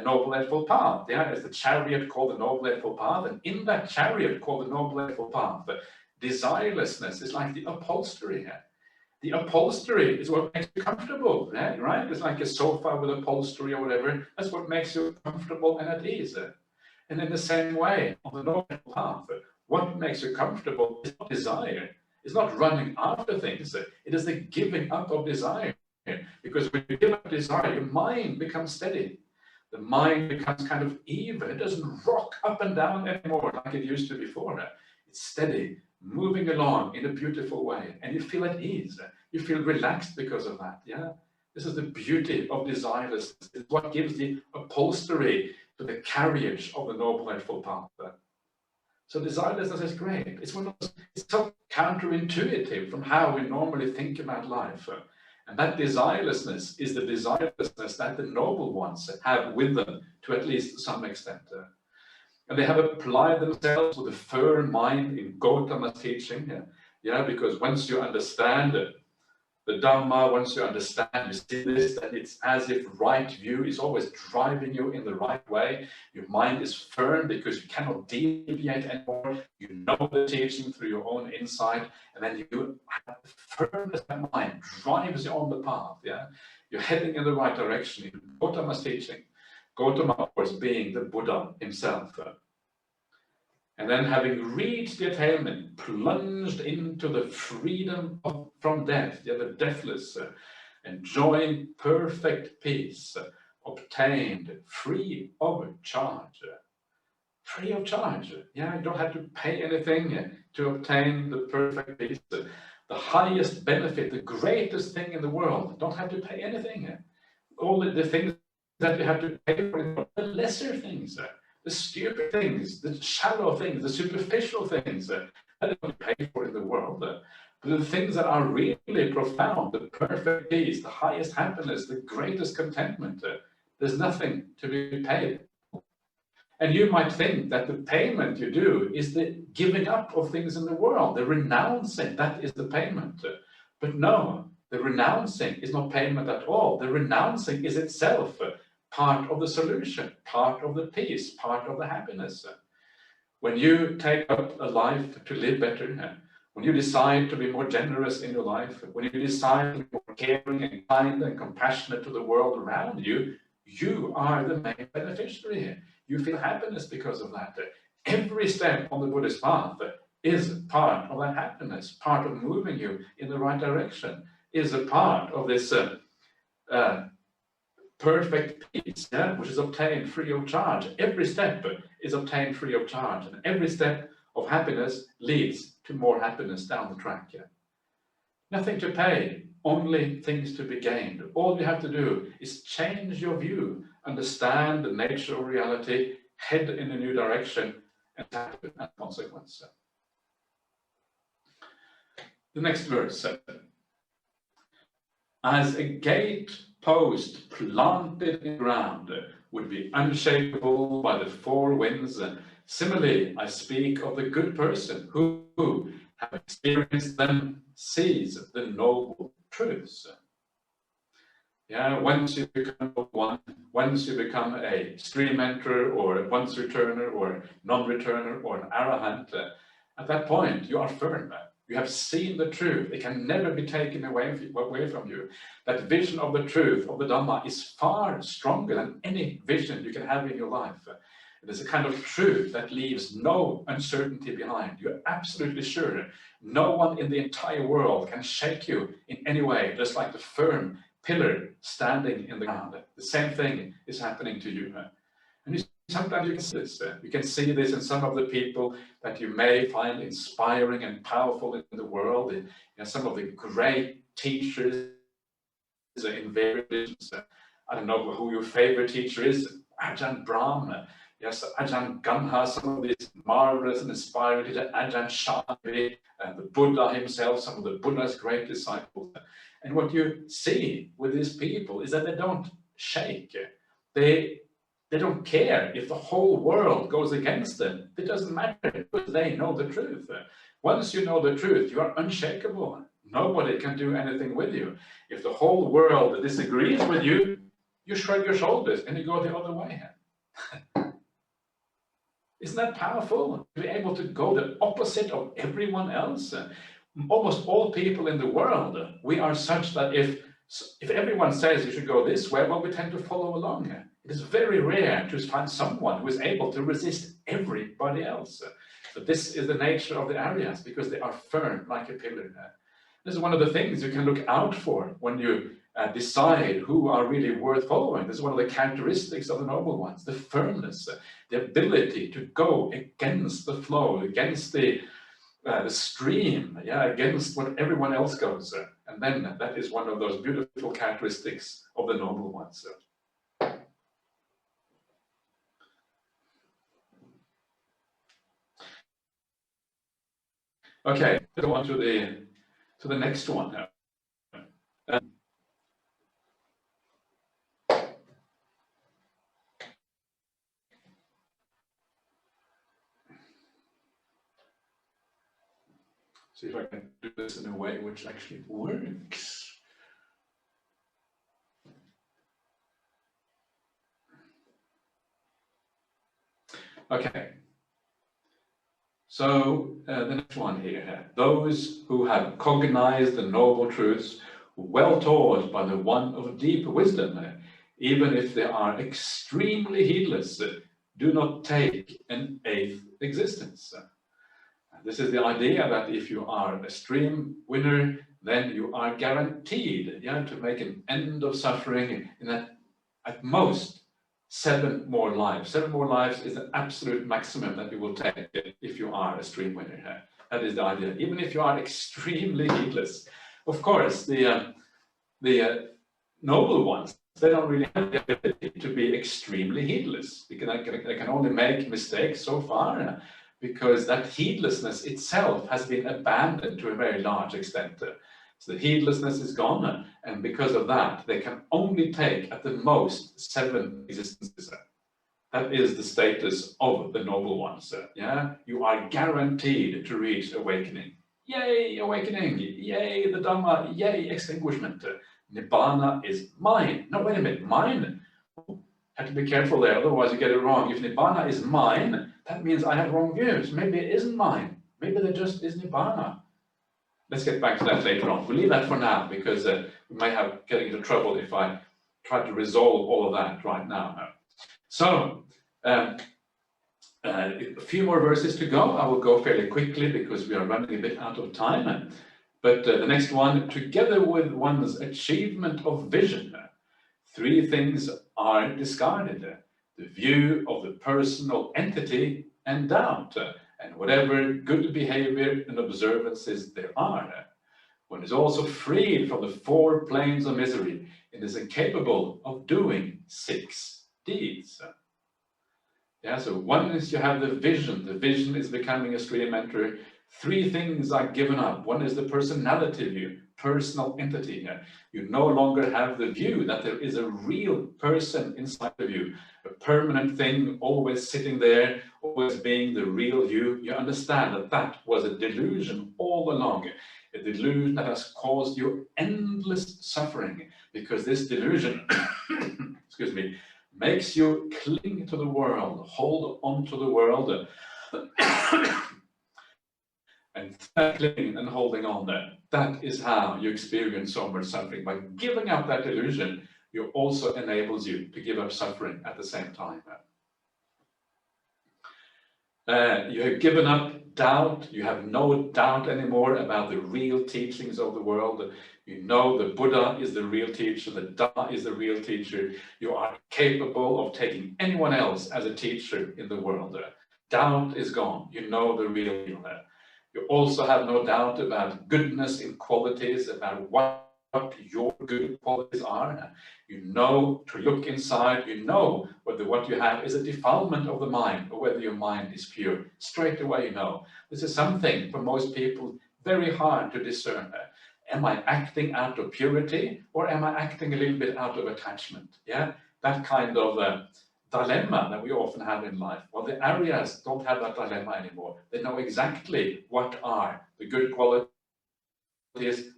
Noble Eightfold Path. Yeah, it's the chariot called the Noble Eightfold Path, and in that chariot called the Noble Eightfold Path, desirelessness is like the upholstery here. The upholstery is what makes you comfortable, right? It's like a sofa with upholstery or whatever. That's what makes you comfortable and at ease. And in the same way, on the Noble Eightfold Path, what makes you comfortable is not desire. It's not running after things. It is the giving up of desire. because when you give up desire, your mind becomes steady. The mind becomes kind of even. It doesn't rock up and down anymore like it used to before. It's steady, moving along in a beautiful way, and you feel at ease. You feel relaxed because of that. Yeah, this is the beauty of desirelessness. It's what gives the upholstery to the carriage of the Noble Eightfold Path. So desirelessness is great. It's so counterintuitive from how we normally think about life. And that desirelessness is the desirelessness that the noble ones have with them to at least some extent. And they have applied themselves with a firm mind in Gautama's teaching. Yeah, because once you understand the Dhamma, once you understand, you see this, that it's as if right view is always driving you in the right way. Your mind is firm because you cannot deviate anymore. You know the teaching through your own insight, and then you have the firmness of mind drives you on the path. Yeah, you're heading in the right direction in Gautama's teaching. Gautama, of course, being the Buddha himself. And then, having reached the attainment, plunged into the freedom from death, the deathless, enjoying perfect peace, obtained free of charge. Free of charge. Yeah, you don't have to pay anything to obtain the perfect peace. The highest benefit, the greatest thing in the world, don't have to pay anything. All the things that you have to pay for, the lesser things. The stupid things, the shallow things, the superficial things that I don't pay for in the world. But the things that are really profound, the perfect peace, the highest happiness, the greatest contentment, there's nothing to be paid. And you might think that the payment you do is the giving up of things in the world, the renouncing, that is the payment. But no, the renouncing is not payment at all. The renouncing is itself part of the solution, part of the peace, part of the happiness. When you take up a life to live better, when you decide to be more generous in your life, when you decide to be more caring and kind and compassionate to the world around you, you are the main beneficiary. You feel happiness because of that. Every step on the Buddhist path is part of that happiness, part of moving you in the right direction, is a part of this perfect peace, which is obtained free of charge. Every step is obtained free of charge, and every step of happiness leads to more happiness down the track. Nothing to pay, only things to be gained. All you have to do is change your view, understand the nature of reality, head in a new direction, and happen as a consequence. The next verse. As a gate post planted in the ground would be unshakable by the four winds, similarly I speak of the good person who, having experienced them, sees the noble truths. Yeah, once you become one, once you become a stream enterer or a once returner or non-returner or an arahant, at that point you are firm. You have seen the truth. It can never be taken away from you. That vision of the truth, of the Dhamma, is far stronger than any vision you can have in your life. It is a kind of truth that leaves no uncertainty behind. You're absolutely sure no one in the entire world can shake you in any way, just like the firm pillar standing in the ground. The same thing is happening to you. And sometimes you can see this. You can see this in some of the people that you may find inspiring and powerful in the world. In some of the great teachers in various religions. I don't know who your favorite teacher is. Ajahn Brahmali. Yes, Ajahn Gamha, some of these marvelous and inspiring teachers. Ajahn Shavi, and the Buddha himself, some of the Buddha's great disciples. And what you see with these people is that they don't shake. They don't care if the whole world goes against them. It doesn't matter because they know the truth. Once you know the truth, you are unshakable. Nobody can do anything with you. If the whole world disagrees with you, you shrug your shoulders and you go the other way. Isn't that powerful? To be able to go the opposite of everyone else. Almost all people in the world, we are such that if everyone says you should go this way, well, we tend to follow along. It is very rare to find someone who is able to resist everybody else. But this is the nature of the Aryas, because they are firm like a pillar. This is one of the things you can look out for when you decide who are really worth following. This is one of the characteristics of the noble ones, the firmness, the ability to go against the flow, against the stream, against what everyone else goes. And then that is one of those beautiful characteristics of the noble ones. Okay, go on to the next one now. See if I can do this in a way which actually works. Okay. So the next one here, those who have cognized the noble truths, well taught by the one of deep wisdom, even if they are extremely heedless, do not take an eighth existence. This is the idea that if you are a stream winner, then you are guaranteed to make an end of suffering in at most 7 more lives. 7 more lives is the absolute maximum that you will take if you are a stream winner. That is the idea. Even if you are extremely heedless. Of course, the noble ones, they don't really have the ability to be extremely heedless, because they can only make mistakes so far, because that heedlessness itself has been abandoned to a very large extent. So the heedlessness is gone, and because of that, they can only take at the most 7 existences. That is the status of the noble ones. You are guaranteed to reach awakening. Yay, awakening! Yay, the Dhamma! Yay, extinguishment! Nibbana is mine. No, wait a minute, mine? Have to be careful there, otherwise you get it wrong. If Nibbana is mine, that means I have wrong views. Maybe it isn't mine. Maybe there just is Nibbana. Let's get back to that later on. We'll leave that for now, because we may have getting into trouble if I try to resolve all of that right now. So, a few more verses to go. I will go fairly quickly because we are running a bit out of time. But the next one, together with one's achievement of vision, 3 things are discarded. The view of the personal entity and doubt, and whatever good behavior and observances there are. One is also freed from the 4 planes of misery and is incapable of doing 6 deeds. So one is you have the vision. The vision is becoming a stream enter. 3 things are given up. One is the personality view, personal entity. You no longer have the view that there is a real person inside of you, a permanent thing, always sitting there, always being the real you. You understand that that was a delusion all along, a delusion that has caused you endless suffering, because this delusion, excuse me, makes you cling to the world, hold on to the world, and clinging and holding on there. That is how you experience so much suffering. By giving up that illusion, it also enables you to give up suffering at the same time. You have given up doubt. You have no doubt anymore about the real teachings of the world. You know the Buddha is the real teacher, the Dhamma is the real teacher. You are capable of taking anyone else as a teacher in the world. Doubt is gone. You know the real you. You also have no doubt about goodness in qualities, about what your good qualities are. You know to look inside. You know whether what you have is a defilement of the mind or whether your mind is pure. Straight away you know. This is something for most people very hard to discern. Am I acting out of purity, or am I acting a little bit out of attachment? That kind of dilemma that we often have in life. Well, the Aryas don't have that dilemma anymore. They know exactly what are the good qualities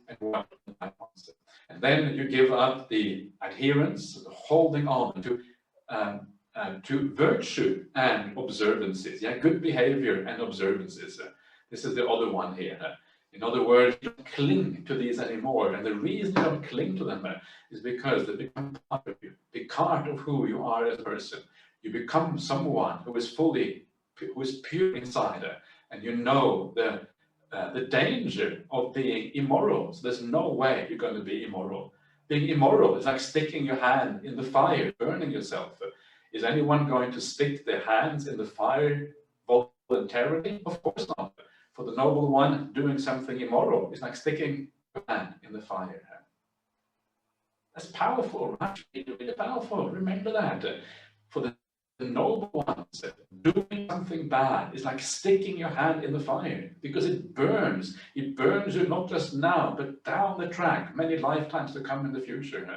and what are the bad ones. And then you give up the adherence, the holding on to virtue and observances. Good behavior and observances. This is the other one here. In other words, you don't cling to these anymore. And the reason you don't cling to them is because they become part of you, part of who you are as a person. You become someone who is pure inside, and you know the danger of being immoral. So there's no way you're going to be immoral. being immoral. It's like sticking your hand in the fire, burning yourself. Is anyone going to stick their hands in the fire voluntarily? Of course not. For the noble one, doing something immoral is like sticking your hand in the fire. That's powerful, right? Really powerful. Remember that. For the noble ones, doing something bad is like sticking your hand in the fire, because it burns. It burns you not just now, but down the track, many lifetimes to come in the future.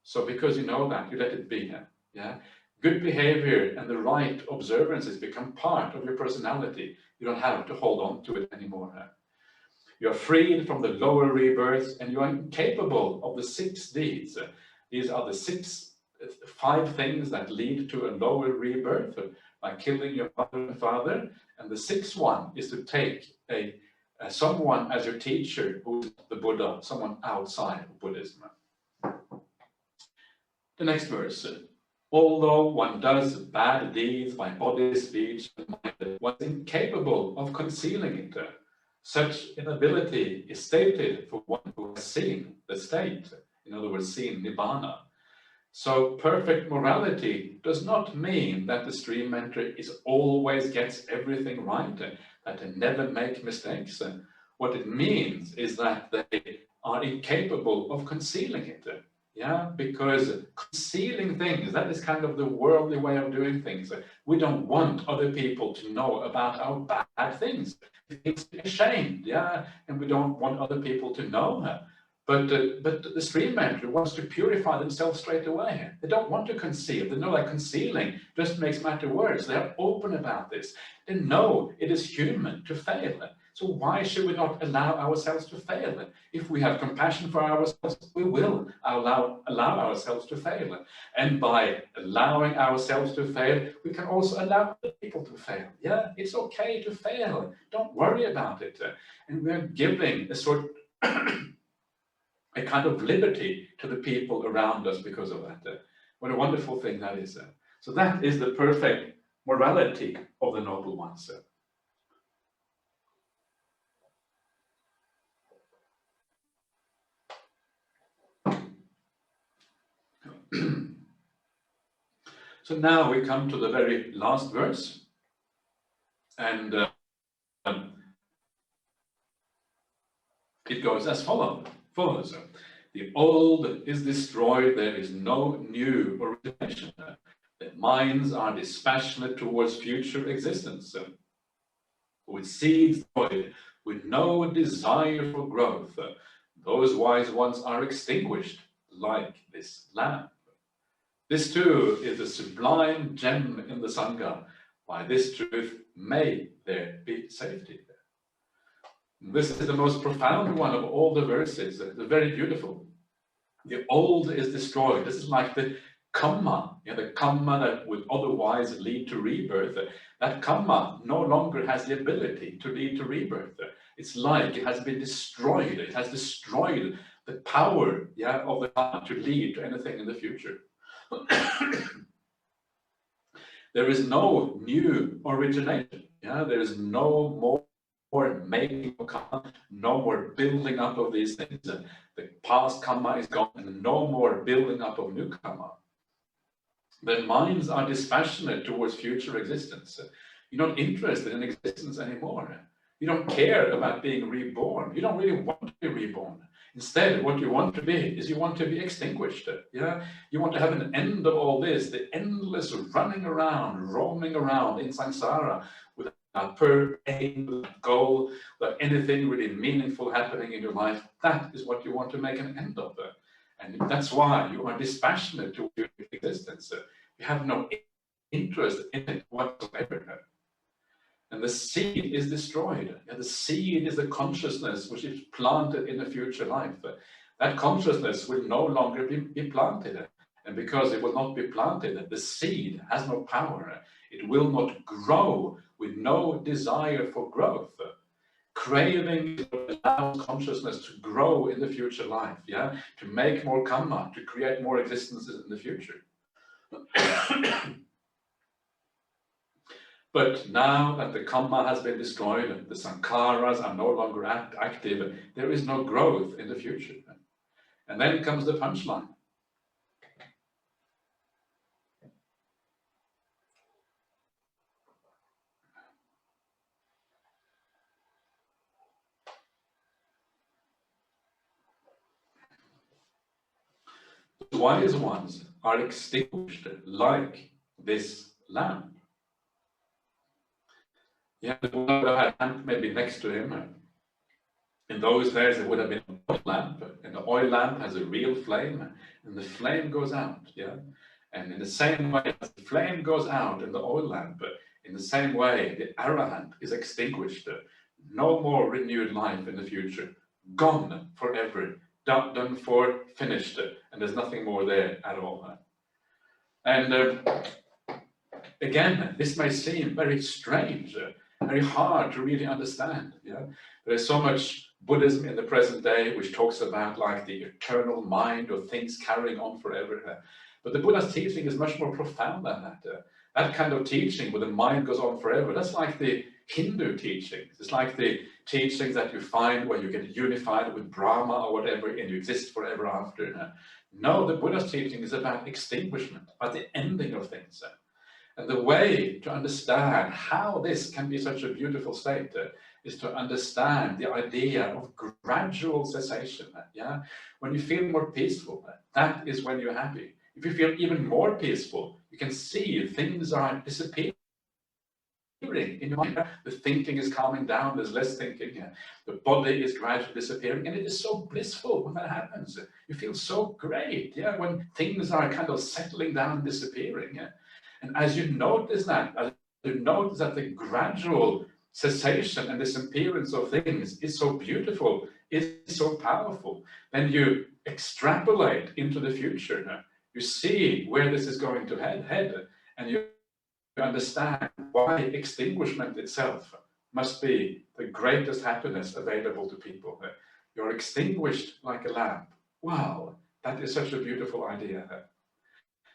So because you know that, you let it be. Yeah. Good behavior and the right observances become part of your personality. You don't have to hold on to it anymore. You're freed from the lower rebirths, and you are incapable of the 6 deeds. These are the 5 things that lead to a lower rebirth, like killing your mother and father. And the 6th one is to take someone as your teacher who's the Buddha, someone outside of Buddhism. The next verse. Although one does bad deeds by body, speech, and mind, one is incapable of concealing it. Such inability is stated for one who has seen the state, in other words, seen Nibbana. So perfect morality does not mean that the stream mentor always gets everything right, that they never make mistakes. What it means is that they are incapable of concealing it. Yeah, because concealing things, that is kind of the worldly way of doing things. We don't want other people to know about our bad things. It's ashamed, yeah, and we don't want other people to know. But the stream mentor wants to purify themselves straight away. They don't want to conceal. They know that concealing just makes matter worse. They're open about this. They know it is human to fail. So why should we not allow ourselves to fail? If we have compassion for ourselves, we will allow ourselves to fail. And by allowing ourselves to fail, we can also allow other people to fail. Yeah, it's okay to fail. Don't worry about it. And we are giving a sort a kind of liberty to the people around us because of that. What a wonderful thing that is. So that is the perfect morality of the noble ones. So now we come to the very last verse, and it goes as follows. The old is destroyed, there is no new origination. The minds are dispassionate towards future existence. With seeds void, with no desire for growth, those wise ones are extinguished like this lamp. This too is a sublime gem in the Sangha. By this truth may there be safety. This is the most profound one of all the verses. It's very beautiful. The old is destroyed. This is like the karma, the karma that would otherwise lead to rebirth. That karma no longer has the ability to lead to rebirth. It's like it has been destroyed. It has destroyed the power of the karma to lead to anything in the future. There is no new origination. There is no more making of karma, no more building up of these things. The past karma is gone, and no more building up of new karma. The minds are dispassionate towards future existence. You're not interested in existence anymore. You don't care about being reborn. You don't really want to be reborn. Instead, what you want to be is you want to be extinguished. You want to have an end of all this, the endless running around, roaming around in samsara without aim, without goal, without anything really meaningful happening in your life. That is what you want to make an end of. And that's why you are dispassionate to your existence. You have no interest in it whatsoever. And the seed is destroyed. The seed is the consciousness which is planted in a future life. That consciousness will no longer be planted. And because it will not be planted, the seed has no power. It will not grow with no desire for growth. Craving allows consciousness to grow in the future life, to make more karma, to create more existences in the future. But now that the karma has been destroyed, the sankharas are no longer active, there is no growth in the future. And then comes the punchline. The wise ones are extinguished like this lamp. Yeah, the Buddha would have had a lamp maybe next to him. In those days, it would have been an oil lamp, and the oil lamp has a real flame, and the flame goes out. Yeah, and in the same way, as the flame goes out in the oil lamp, in the same way, the arahant is extinguished. No more renewed life in the future. Gone forever. Done for, finished, and there's nothing more there at all. And again, this may seem very strange, very hard to really understand. Yeah, there's so much Buddhism in the present day which talks about like the eternal mind or things carrying on forever. But the Buddha's teaching is much more profound than that. That kind of teaching where the mind goes on forever, that's like the Hindu teachings. It's like the teachings that you find where you get unified with Brahma or whatever and you exist forever after. No, the Buddha's teaching is about extinguishment, about the ending of things. And the way to understand how this can be such a beautiful state is to understand the idea of gradual cessation. Yeah, when you feel more peaceful, that is when you're happy. If you feel even more peaceful, you can see things are disappearing in your mind. The thinking is calming down, there's less thinking, the body is gradually disappearing, and it is so blissful when that happens. You feel so great, when things are kind of settling down and disappearing. And as you notice that, the gradual cessation and disappearance of things is so beautiful, is so powerful, then you extrapolate into the future. You see where this is going to head, and you understand why extinguishment itself must be the greatest happiness available to people. You're extinguished like a lamp. Wow, that is such a beautiful idea.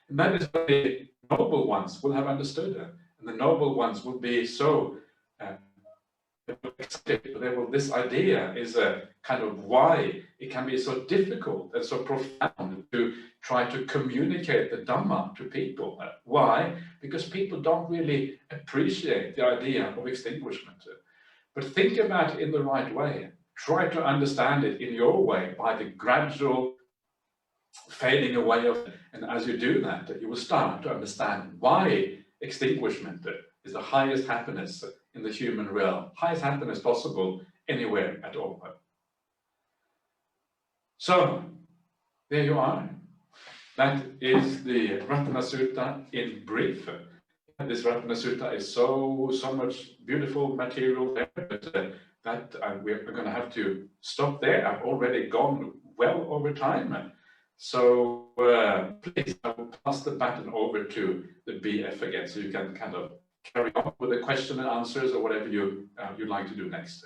And that is what the noble ones will have understood. And the noble ones will be so excited. This idea is a kind of why it can be so difficult and so profound to try to communicate the Dhamma to people. Why? Because people don't really appreciate the idea of extinguishment. But think about it in the right way. Try to understand it in your way by the gradual fading away of it. And as you do that, you will start to understand why extinguishment is the highest happiness in the human realm, highest happiness possible anywhere at all. So, there you are. That is the Ratana Sutta in brief. This Ratana Sutta is so much beautiful material there, but we're going to have to stop there. I've already gone well over time. So please, I will pass the baton over to the BF again, so you can kind of carry on with the question and answers or whatever you'd like to do next.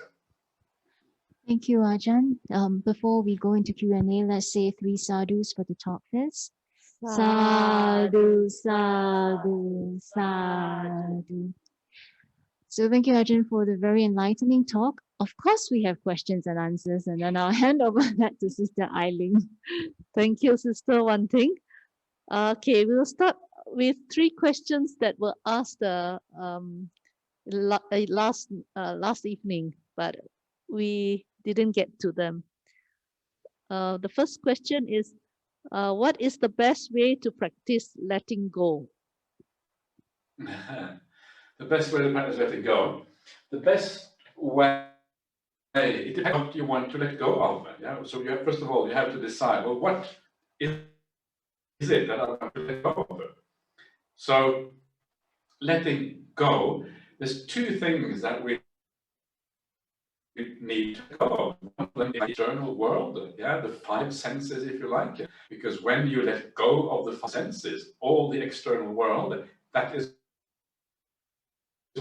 Thank you, Ajahn. Before we go into Q&A, let's say 3 sadhus for the talk first. Sadhu, sadhu, sadhu. So thank you, Ajahn, for the very enlightening talk. Of course, we have questions and answers, and then I'll hand over that to Sister Eileen. Thank you, Sister Wan Ting. Okay, we'll start with 3 questions that were asked last evening, but we didn't get to them. The first question is, what is the best way to practice letting go? The best way to practice letting go. The best way, it depends on what you want to let go of. Yeah? So you have, first of all, you have to decide, well, what is it that I want to let go of? So letting go, there's 2 things that we need to go. One of them is the external world, the 5 senses, if you like. Because when you let go of the 5 senses, all the external world, that is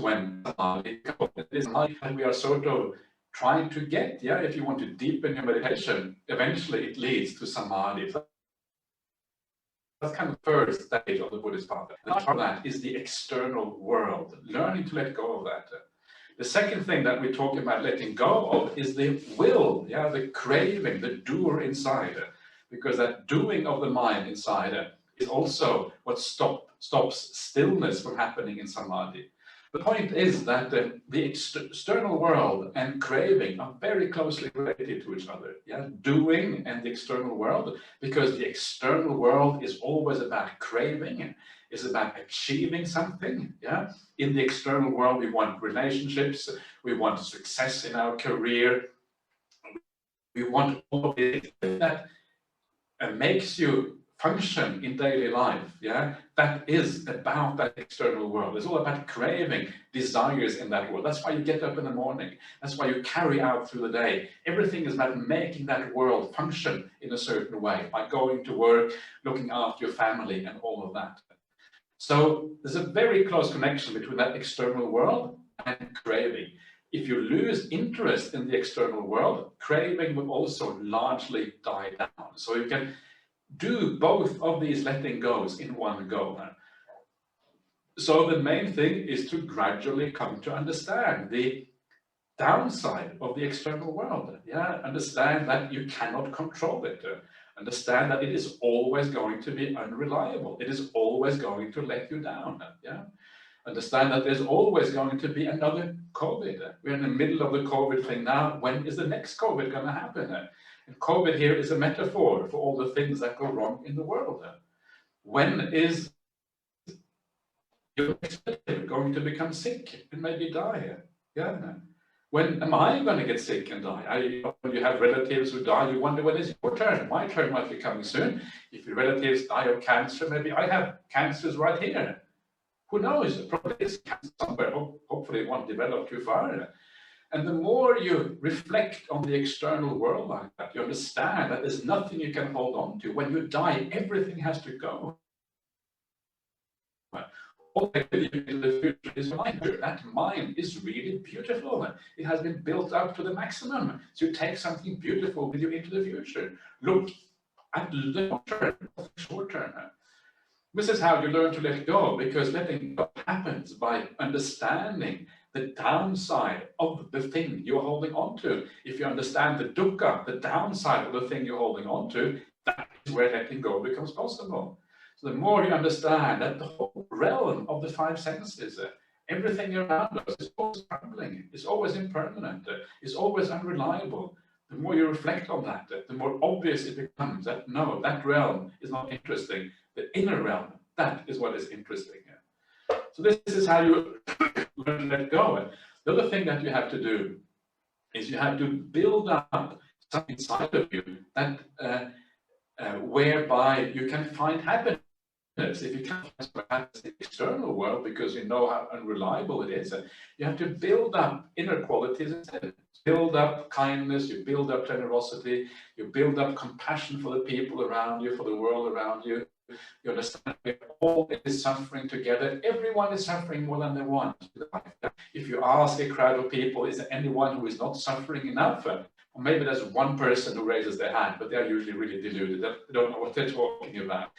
when it is and we are sort of trying to get. If you want to deepen your meditation, eventually it leads to samadhi. That's kind of the first stage of the Buddhist path. And part of that is the external world, learning to let go of that. The second thing that we talk about letting go of is the will, the craving, the doer inside. because that doing of the mind inside is also what stops stillness from happening in samadhi. The point is that the external world and craving are very closely related to each other. Yeah, doing and the external world, because the external world is always about craving, is about achieving something. Yeah, in the external world, we want relationships, we want success in our career, we want all of it that makes you function in daily life. Yeah, that is about that external world. It's all about craving, desires in that world. That's why you get up in the morning. That's why you carry out through the day. Everything is about making that world function in a certain way, by going to work, looking after your family, and all of that. So there's a very close connection between that external world and craving. If you lose interest in the external world, craving will also largely die down. So you can do both of these letting goes in one go. So the main thing is to gradually come to understand the downside of the external world. Yeah, understand that you cannot control it. Understand that it is always going to be unreliable. It is always going to let you down. Yeah. Understand that there's always going to be another COVID. We're in the middle of the COVID thing now. When is the next COVID going to happen? And COVID here is a metaphor for all the things that go wrong in the world. When is your next relative going to become sick and maybe die? Yeah. When am I going to get sick and die? When you have relatives who die, you wonder when is your turn. My turn might be coming soon. If your relatives die of cancer, maybe I have cancers right here. Who knows? Probably it's cancer somewhere. Hopefully it won't develop too far. And the more you reflect on the external world like that, you understand that there's nothing you can hold on to. When you die, everything has to go. All that in the future is mind. That mind is really beautiful. It has been built up to the maximum. So you take something beautiful with you into the future. Look at the long term, short term. This is how you learn to let go, because letting go happens by understanding the downside of the thing you're holding on to. If you understand the dukkha, the downside of the thing you're holding on to, that is where letting go becomes possible. So the more you understand that the whole realm of the five senses, everything around us is always crumbling, is always impermanent, is always unreliable. The more you reflect on that, the more obvious it becomes that no, that realm is not interesting. The inner realm, that is what is interesting. So this is how you learn to let go. The other thing that you have to do is you have to build up something inside of you that whereby you can find happiness. If you can't find happiness in the external world because you know how unreliable it is, you have to build up inner qualities instead. Build up kindness, you build up generosity, you build up compassion for the people around you, for the world around you. You understand we're all in this suffering together. Everyone is suffering more than they want. If you ask a crowd of people, is there anyone who is not suffering enough? Or maybe there's one person who raises their hand, but they're usually really deluded. They don't know what they're talking about.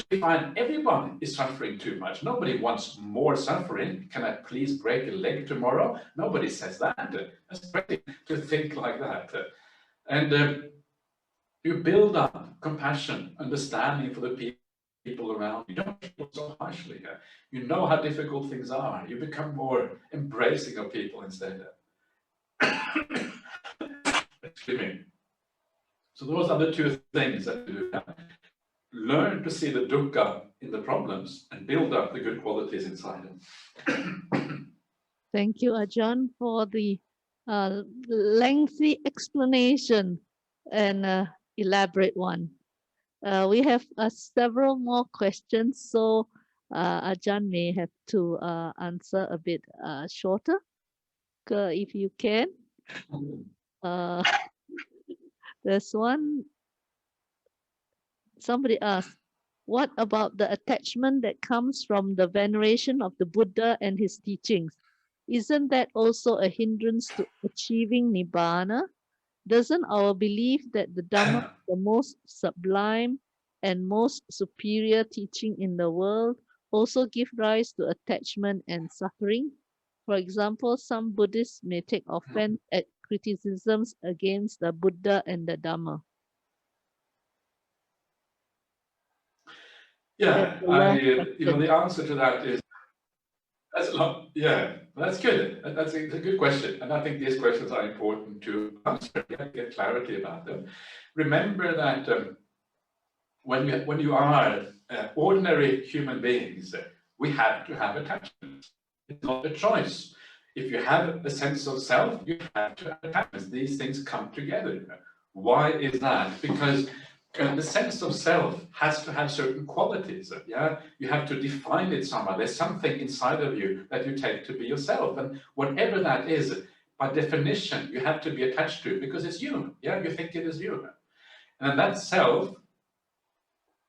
We find everyone is suffering too much. Nobody wants more suffering. Can I please break a leg tomorrow? Nobody says that. That's crazy to think like that. And you build up compassion, understanding for the people around you. Don't feel so harshly. You know how difficult things are. You become more embracing of people instead. Excuse me. So those are the two things that you do. Learn to see the dukkha in the problems and build up the good qualities inside them. Thank you, Ajahn, for the lengthy explanation and elaborate one. We have several more questions, so Ajahn may have to answer a bit shorter, if you can. There's one. Somebody asked, what about the attachment that comes from the veneration of the Buddha and his teachings? Isn't that also a hindrance to achieving Nibbana? Doesn't our belief that the Dhamma is the most sublime and most superior teaching in the world also give rise to attachment and suffering? For example, some Buddhists may take offense at criticisms against the Buddha and the Dhamma. Yeah, the last the answer to that is, that's a lot. Yeah, that's good. That's a good question. And I think these questions are important to answer, get clarity about them. Remember that when you are ordinary human beings, we have to have attachments. It's not a choice. If you have a sense of self, you have to have attachments. These things come together. Why is that? Because the sense of self has to have certain qualities. Yeah, you have to define it somehow. There's something inside of you that you take to be yourself, and whatever that is, by definition, you have to be attached to, because it's you. Yeah, you think it is you, and that self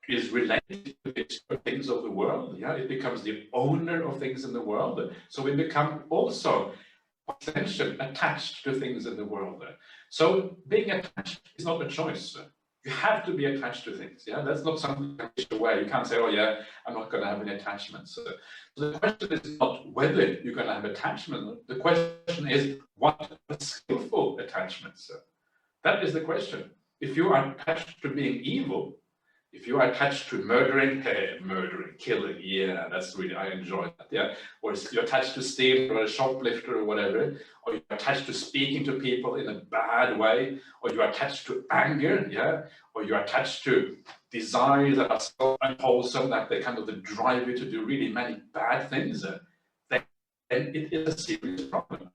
is related to the things of the world. Yeah, it becomes the owner of things in the world. So we become also attention attached to things in the world. So being attached is not a choice. You have to be attached to things. Yeah, that's not something you can wish away. You can't say, oh yeah, I'm not going to have any attachments. So the question is not whether you're going to have attachment. The question is, what are skillful attachments? That is the question. If you are attached to being evil, if you are attached to murdering, killing, yeah, that's really, I enjoy that, yeah. Or you're attached to stealing, or a shoplifter, or whatever, or you're attached to speaking to people in a bad way, or you're attached to anger, yeah, or you're attached to desires that are so unwholesome that they kind of drive you to do really many bad things, then it is a serious problem.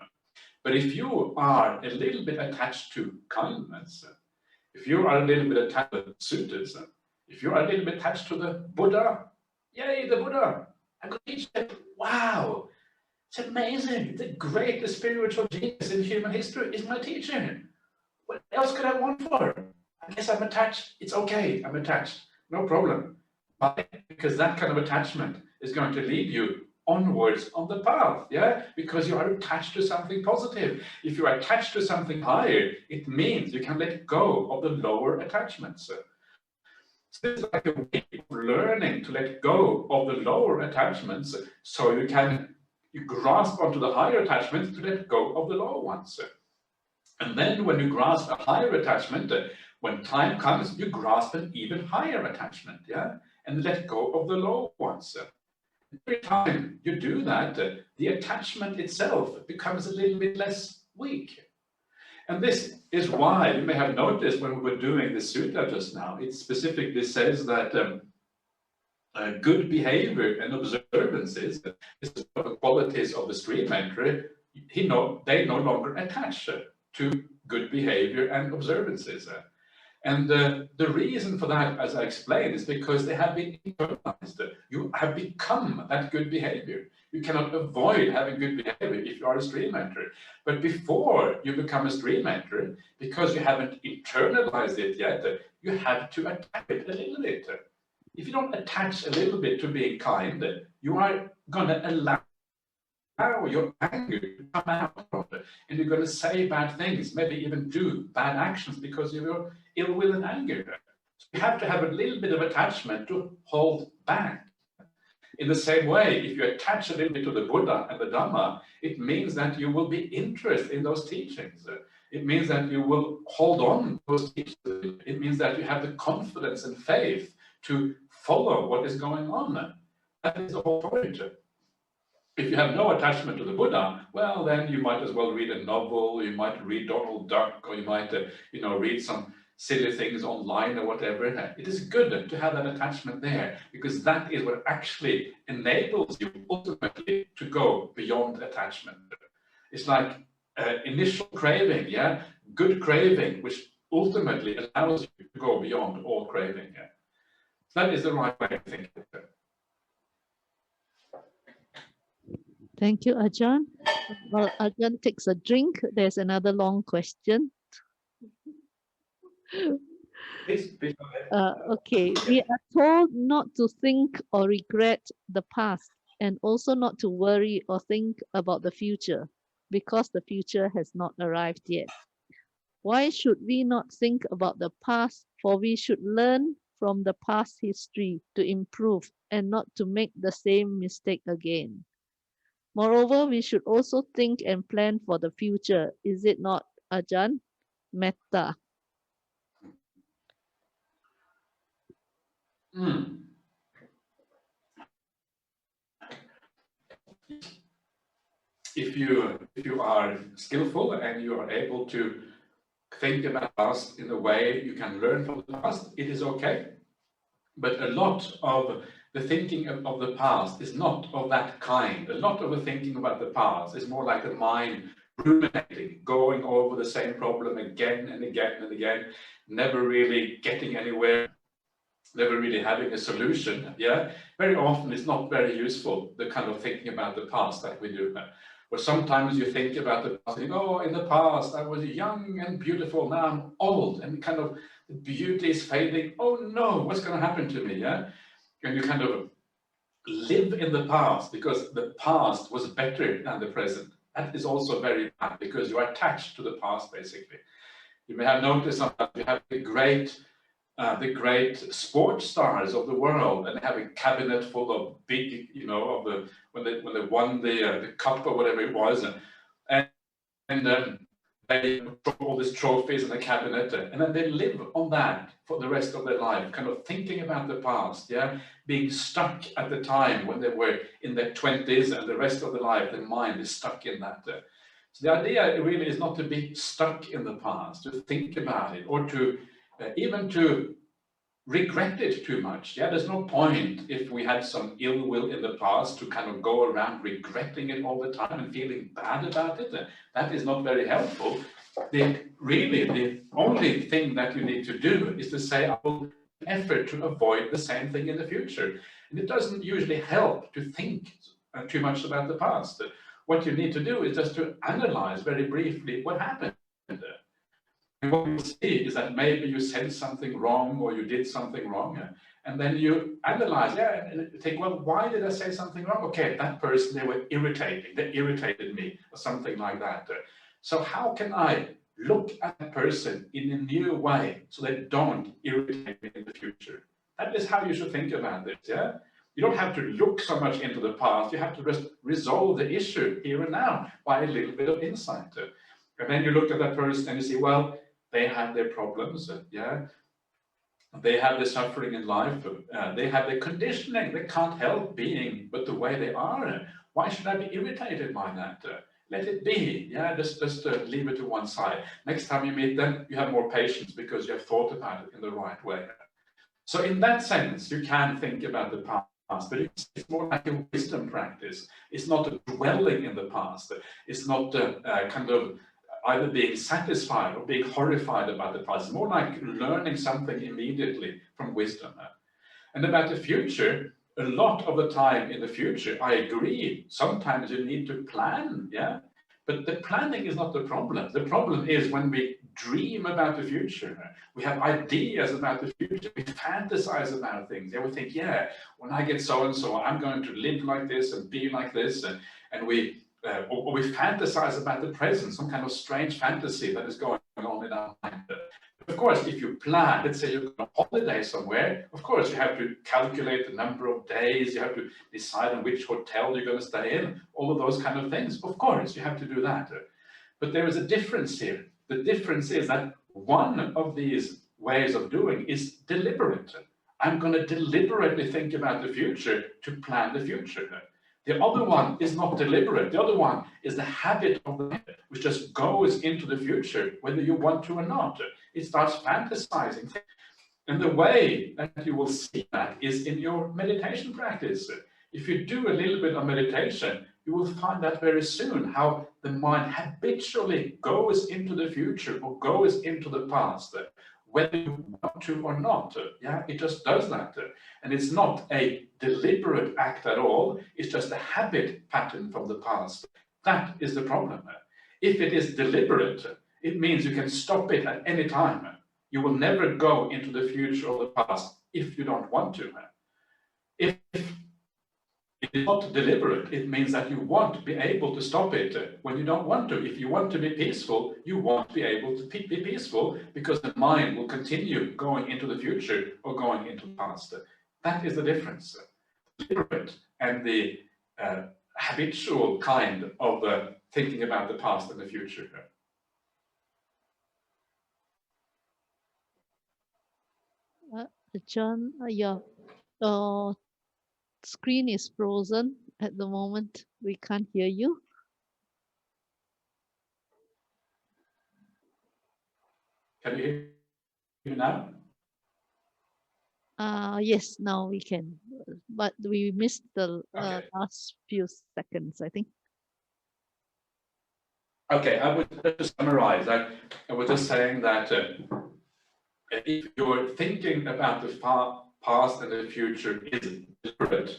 But if you are a little bit attached to kindness, if you are a little bit attached to sutras, if you are a little bit attached to the Buddha, yay, the Buddha, I could teach them, wow, it's amazing, the greatest spiritual genius in human history is my teacher. What else could I want for? I guess I'm attached, it's okay, I'm attached, no problem. Why? Because that kind of attachment is going to lead you onwards on the path, yeah? Because you are attached to something positive. If you are attached to something higher, it means you can let go of the lower attachments. So it's like a way of learning to let go of the lower attachments so you grasp onto the higher attachments to let go of the lower ones. And then when you grasp a higher attachment, when time comes, you grasp an even higher attachment, yeah? And let go of the lower ones. Every time you do that, the attachment itself becomes a little bit less weak. And this is why you may have noticed when we were doing the sutta just now, it specifically says that good behavior and observances, this is the qualities of the stream entry, they no longer attach to good behavior and observances. And the reason for that, as I explained, is because they have been internalized. You have become that good behavior. You cannot avoid having good behavior if you are a stream entry. But before you become a stream entry, because you haven't internalized it yet, you have to attach it a little bit. If you don't attach a little bit to being kind, you are going to allow your anger to come out of it, and you're going to say bad things, maybe even do bad actions because of your ill will and anger. So you have to have a little bit of attachment to hold back. In the same way, if you attach a little bit to the Buddha and the Dhamma, it means that you will be interested in those teachings. It means that you will hold on to those teachings. It means that you have the confidence and faith to follow what is going on. That is the whole point. If you have no attachment to the Buddha, well, then you might as well read a novel, you might read Donald Duck, or you might, read some silly things online or whatever. It is good to have that attachment there, because that is what actually enables you ultimately to go beyond attachment. It's like initial craving, yeah, good craving, which ultimately allows you to go beyond all craving. Yeah. That is the right way to think of it. Thank you, Ajahn. While Ajahn takes a drink, there's another long question. Please go ahead. Okay, we are told not to think or regret the past, and also not to worry or think about the future, because the future has not arrived yet. Why should we not think about the past? For we should learn from the past history to improve and not to make the same mistake again. Moreover, we should also think and plan for the future. Is it not, Ajahn? Metta. if you are skillful and you are able to think about the past in a way you can learn from the past, it is okay. But a lot of the thinking of the past is not of that kind. A lot of the thinking about the past is more like the mind ruminating, going over the same problem again and again and again, never really getting anywhere, never really having a solution. Yeah, very often it's not very useful, the kind of thinking about the past that we do. Or sometimes you think about the past, and you go, oh, in the past I was young and beautiful, now I'm old, and kind of the beauty is fading. Oh no, what's going to happen to me? Yeah, and you kind of live in the past because the past was better than the present. That is also very bad because you are attached to the past, basically. You may have noticed sometimes you have the great sports stars of the world, and have a cabinet full of big, you know, of the when they won the cup or whatever it was, and they put all these trophies in the cabinet, and then they live on that for the rest of their life, kind of thinking about the past, yeah, being stuck at the time when they were in their 20s, and the rest of their life, their mind is stuck in that. So the idea really is not to be stuck in the past, to think about it, or to even to regret it too much. Yeah, there's no point if we had some ill will in the past to kind of go around regretting it all the time and feeling bad about it. That is not very helpful. The only thing that you need to do is to say, I will make an effort to avoid the same thing in the future. And it doesn't usually help to think too much about the past. What you need to do is just to analyze very briefly what happened. And what you see is that maybe you said something wrong or you did something wrong, and then you analyze, yeah, and think, well, why did I say something wrong? Okay, that person, they were irritating, they irritated me, or something like that. So how can I look at that person in a new way so they don't irritate me in the future? That is how you should think about this, yeah? You don't have to look so much into the past, you have to just resolve the issue here and now by a little bit of insight. And then you look at that person and you see, well, they have their problems, yeah. They have their suffering in life. They have their conditioning. They can't help being but the way they are. Why should I be irritated by that? Let it be. Yeah, just leave it to one side. Next time you meet them, you have more patience because you have thought about it in the right way. So in that sense, you can think about the past, but it's more like a wisdom practice. It's not a dwelling in the past. It's not kind of either being satisfied or being horrified about the past. It's more like learning something immediately from wisdom. And about the future, a lot of the time in the future, I agree, sometimes you need to plan, yeah? But the planning is not the problem. The problem is when we dream about the future, we have ideas about the future, we fantasize about things. Yeah, we think, yeah, when I get so-and-so, I'm going to live like this and be like this, and we fantasize about the present, some kind of strange fantasy that is going on in our mind. Of course, if you plan, let's say you're on holiday somewhere, of course you have to calculate the number of days, you have to decide on which hotel you're going to stay in, all of those kind of things. Of course, you have to do that. But there is a difference here. The difference is that one of these ways of doing is deliberate. I'm going to deliberately think about the future to plan the future. The other one is not deliberate. The other one is the habit of the mind, which just goes into the future, whether you want to or not. It starts fantasizing. And the way that you will see that is in your meditation practice. If you do a little bit of meditation, you will find that very soon, how the mind habitually goes into the future or goes into the past, whether you want to or not. Yeah, it just does that. And it's not a deliberate act at all. It's just a habit pattern from the past. That is the problem. If it is deliberate, it means you can stop it at any time. You will never go into the future or the past if you don't want to. If it is not deliberate, it means that you won't be able to stop it when you don't want to. If you want to be peaceful, you won't be able to be peaceful because the mind will continue going into the future or going into the past. That is the difference. Deliberate and the habitual kind of thinking about the past and the future. John, your screen is frozen at the moment. We can't hear you. Can you hear me now? Yes, now we can, but we missed the Okay. last few seconds, I think. Okay, I would just summarize. I was just saying that if you're thinking about the past and the future is deliberate,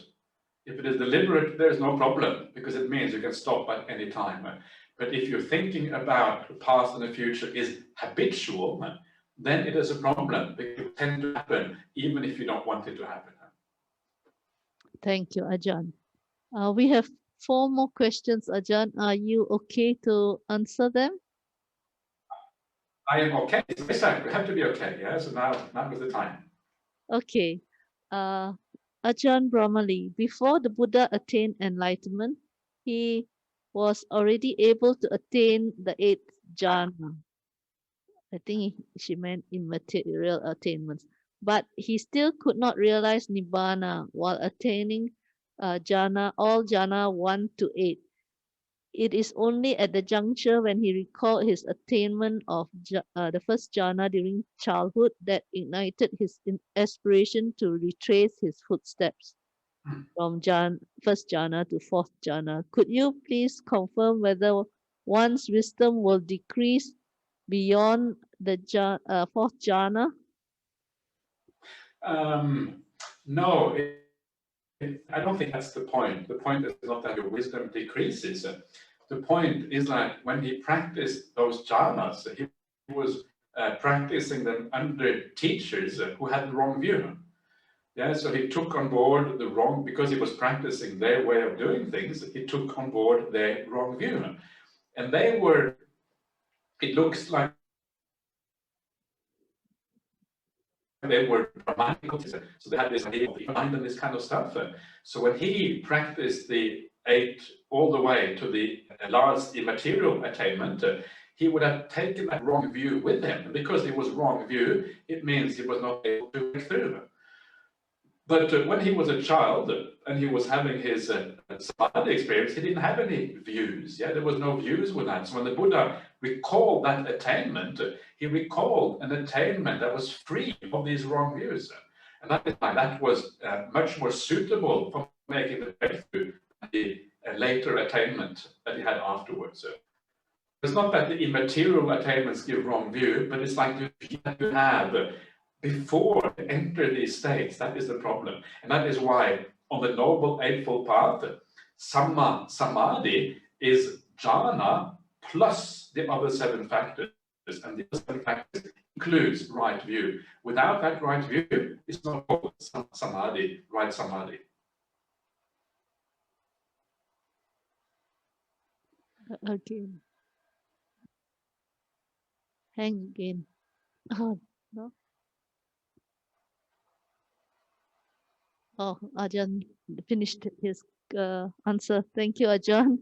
if it is deliberate, there's no problem because it means you can stop at any time. But if you're thinking about the past and the future is habitual, then it is a problem because it tends to happen even if you don't want it to happen. Thank you, Ajahn. We have 4 more questions, Ajahn. Are you okay to answer them? I am okay. It's Vesak. We have to be okay. Yeah. So now is the time. Okay. Ajahn Brahmali, before the Buddha attained enlightenment, he was already able to attain the 8th jhana. I think she meant immaterial attainments. But he still could not realize Nibbana while attaining jhana, all jhana 1 to 8. It is only at the juncture when he recalled his attainment of the first jhana during childhood that ignited his aspiration to retrace his footsteps from first jhana to 4th jhana. Could you please confirm whether one's wisdom will decrease beyond the 4th jhana? No, I don't think that's the point. The point is not that your wisdom decreases. The point is that when he practiced those jhanas, he was practicing them under teachers who had the wrong view. Yeah, so he took on board the wrong, because he was practicing their way of doing things, he took on board their wrong view. And they were, it looks like they were Brahmanical, so they had this idea of the mind and this kind of stuff. So when he practiced the 8 all the way to the last immaterial attainment, he would have taken that wrong view with him. And because it was wrong view, it means he was not able to break through. But when he was a child and he was having his samadhi experience, he didn't have any views. Yeah, there was no views with that. So when the Buddha recalled that attainment, he recalled an attainment that was free of these wrong views. And that is why that was much more suitable for making the breakthrough than the later attainment that he had afterwards. It's not that the immaterial attainments give wrong view, but it's like you have to have before you enter these states. That is the problem. And that is why on the Noble Eightfold Path, Samma Samadhi is jhana plus the other 7 factors. And the other 7 factors includes right view. Without that right view, it's not called samadhi, right samadhi. Again. Hang again. Oh, no. Oh, Ajahn finished his answer. Thank you, Ajahn.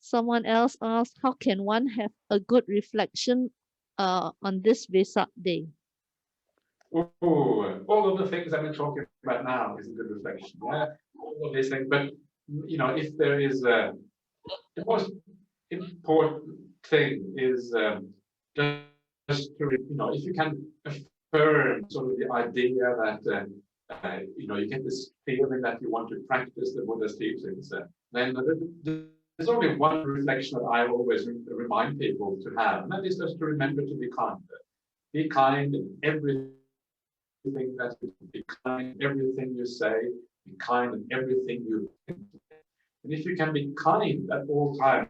Someone else asked, how can one have a good reflection on this Vesak day? Oh, all of the things I've been talking about now is a good reflection. Yeah, all of these things. But if there is the most important thing is just to if you can affirm sort of the idea that you get this feeling that you want to practice the Buddha's teachings, then there's only one reflection that I always remind people to have, and that is just to remember to be kind. Be kind in everything that you do. Be kind in everything you say. Be kind in everything you think. And if you can be kind at all times,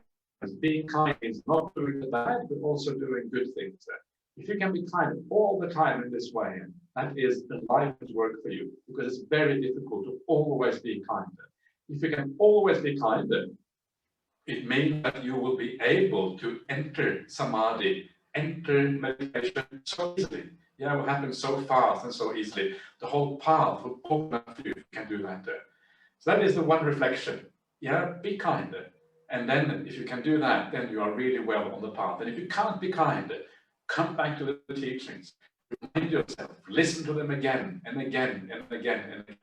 being kind is not doing the bad, but also doing good things. If you can be kind all the time in this way, that is the life's work for you, because it's very difficult to always be kind. If you can always be kind, it means that you will be able to enter samadhi, enter meditation so easily. Yeah, it will happen so fast and so easily. The whole path will open up for you if you can do that. So that is the one reflection. Yeah, be kind. And then if you can do that, then you are really well on the path. And if you can't be kind, come back to the teachings. Remind yourself, listen to them again and again and again and again.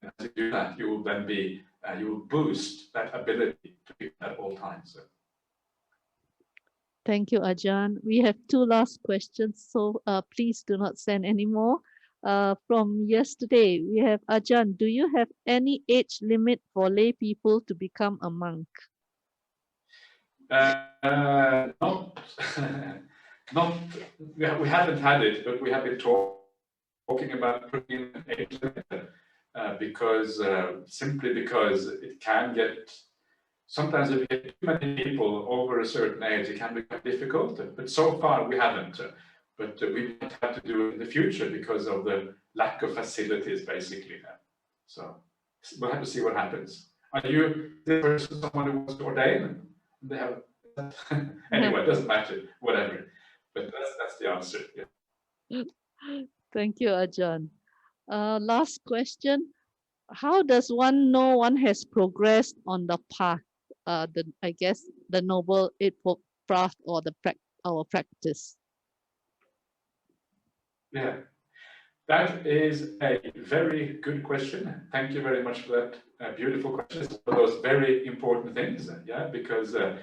And as you do that, you will then be, you will boost that ability to be at all times. Thank you, Ajahn. We have two last questions, so please do not send any more. From yesterday, we have Ajahn. Do you have any age limit for lay people to become a monk? Not, not. We haven't had it, but we have been talking about putting in an age limit because simply because it can get. Sometimes if you get too many people over a certain age, it can be quite difficult. But so far we haven't. But we might have to do it in the future because of the lack of facilities, basically. So we'll have to see what happens. Are you the person, someone who wants to ordain? They have anyway, it doesn't matter, whatever. But that's the answer. Yeah. Thank you, Ajahn. Last question. How does one know one has progressed on the path? I guess the Noble Eightfold Path or our practice. Yeah, that is a very good question. Thank you very much for that beautiful question. It's one of those very important things, yeah, because it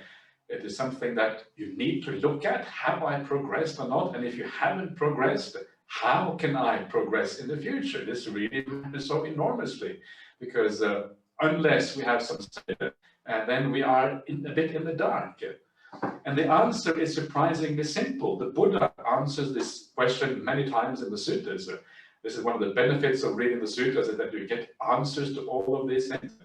is something that you need to look at. Have I progressed or not? And if you haven't progressed, how can I progress in the future? This really matters so enormously, because unless we have some then we are a bit in the dark. And the answer is surprisingly simple. The Buddha answers this question many times in the sutras. This is one of the benefits of reading the sutras, is that you get answers to all of these things.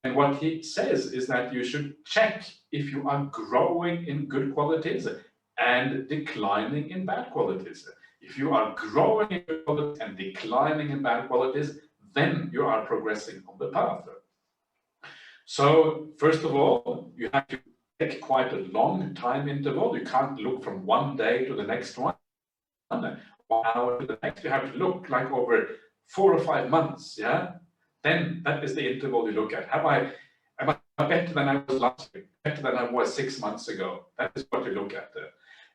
And what he says is that you should check if you are growing in good qualities and declining in bad qualities. If you are growing in good qualities and declining in bad qualities, then you are progressing on the path. So, first of all, you have to take quite a long time interval. You can't look from one day to the next one, 1 hour to the next. You have to look like over 4 or 5 months, yeah? Then that is the interval you look at. Am I better than I was last week? Better than I was 6 months ago? That is what you look at.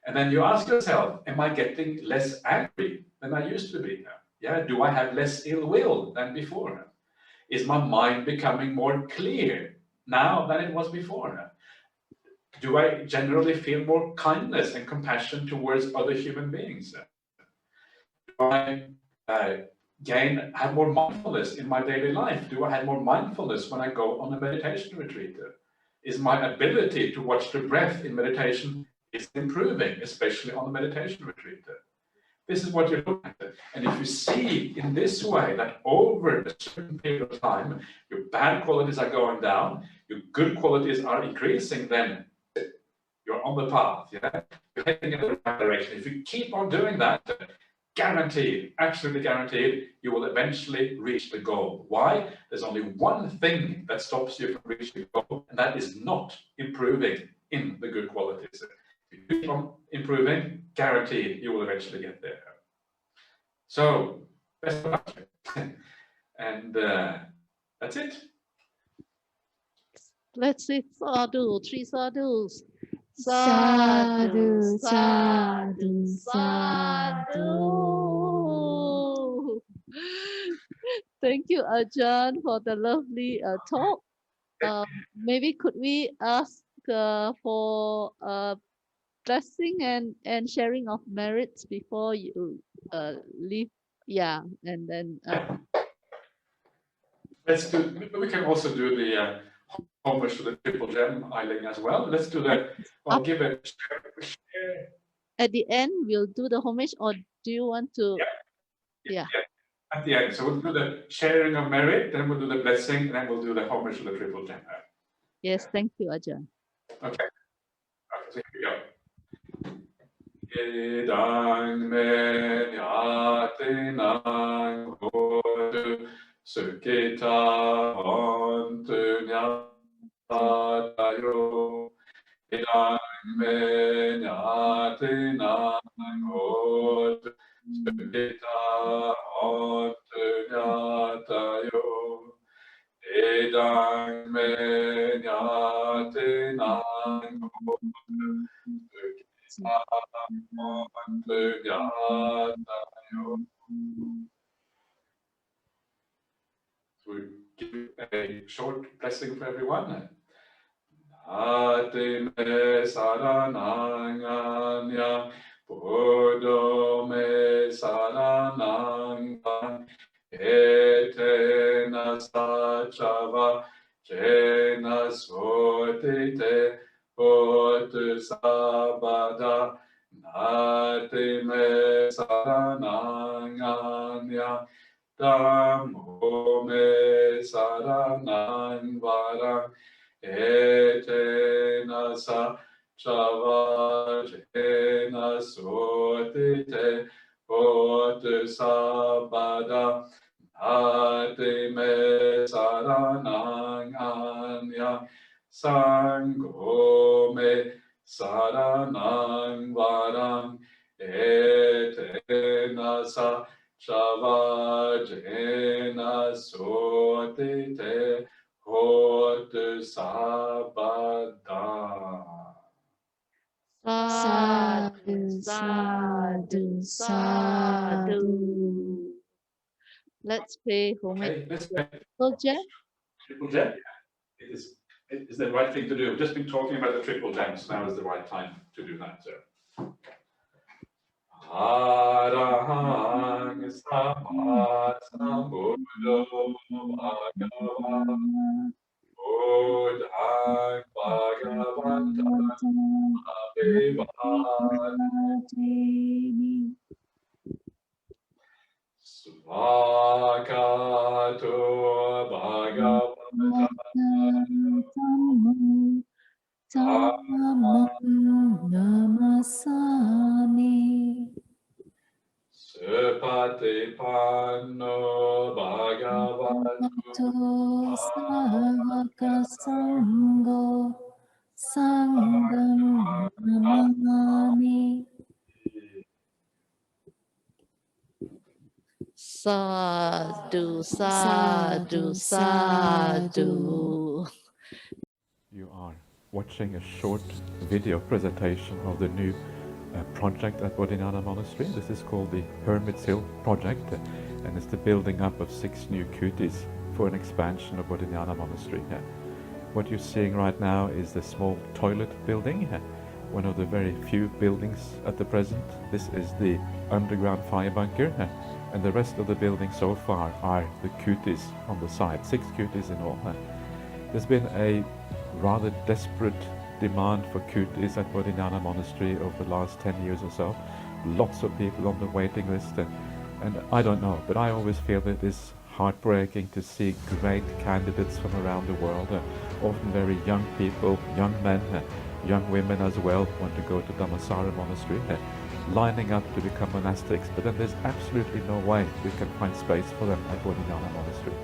And then you ask yourself, am I getting less angry than I used to be? Yeah? Do I have less ill will than before? Is my mind becoming more clear now than it was before? Do I generally feel more kindness and compassion towards other human beings? Do I have more mindfulness in my daily life? Do I have more mindfulness when I go on a meditation retreat? Is my ability to watch the breath in meditation is improving, especially on the meditation retreat? This is what you look at. And if you see in this way that over a certain period of time, your bad qualities are going down, your good qualities are increasing, then you're on the path, yeah? You're heading in the right direction. If you keep on doing that, guaranteed, absolutely guaranteed, you will eventually reach the goal. Why? There's only one thing that stops you from reaching the goal, and that is not improving in the good qualities. If you keep on improving, guaranteed you will eventually get there. So, best of luck. And that's it. Let's say sadhu, 3 sadhus. Sadhu, sadhu, sadhu. Thank you, Ajahn, for the lovely talk. Maybe could we ask for blessing and sharing of merits before you leave? Yeah, and then Let's do. We can also do the homage to the triple gem Eiling as well. Let's do that. I'll give it. At the end, we'll do the homage, or do you want to? Yeah. At the end. So we'll do the sharing of merit, then we'll do the blessing, and then we'll do the homage to the triple gem. Yes, thank you, Ajahn. Okay. So here we go. Idang me nyate nang hodu sukita ontu nyatayo. Idang me nyate nang hodu sukita ontu nyatayo. Idang me nyate nang hodu So we give a short blessing for everyone. Ati me saranang anya, Buddho me saranang van, etena sachava, jena sotite, hotu sabada, nati me saranang anya, Dhammo me saranang varang, etena sachava, jena sotite, hotu sabada, nati me saranang anya, Sangho me saranang varang, etena sachava, jena sotite, hotu sabada. Sadhu, sadhu, sadhu. Let's pay homage Okay, let's to pay Triple Gem. triple gem. It is the right thing to do. We've just been talking about the triple gems. Now is the right time to do that. So. Arahang Sama Sambuddho Bhagava Buddhang Bhagavantam Abhivadami Svakato Bhagavatam Dhammam namasami. Supatipanno Bhagavato Sāvaka Sangho Sangham namami. Sadhu, sadhu, sadhu. You are watching a short video presentation of the new project at Bodhinyana Monastery. This is called the Hermit's Hill Project, and it's the building up of 6 new kutis for an expansion of Bodhinyana Monastery. What you're seeing right now is the small toilet building, one of the very few buildings at the present. This is the underground fire bunker, and the rest of the building so far are the kutis on the side, 6 kutis in all. There's been a rather desperate demand for kutis at Bodhinyana Monastery over the last 10 years or so. Lots of people on the waiting list, and I don't know, but I always feel that it's heartbreaking to see great candidates from around the world, often very young people, young men, young women as well, want to go to Dhammasara Monastery, lining up to become monastics, but then there's absolutely no way we can find space for them at Bodhinyana Monastery.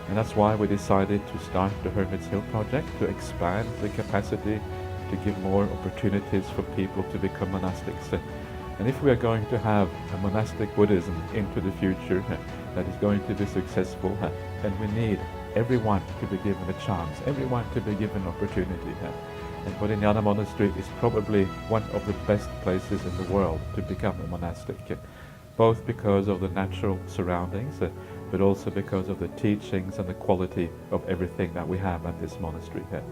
And that's why we decided to start the Hermit's Hill project, to expand the capacity, to give more opportunities for people to become monastics. And if we are going to have a monastic Buddhism into the future that is going to be successful, then we need everyone to be given a chance, everyone to be given opportunity. And Bodhinyana Monastery is probably one of the best places in the world to become a monastic, both because of the natural surroundings, but also because of the teachings and the quality of everything that we have at this monastery here.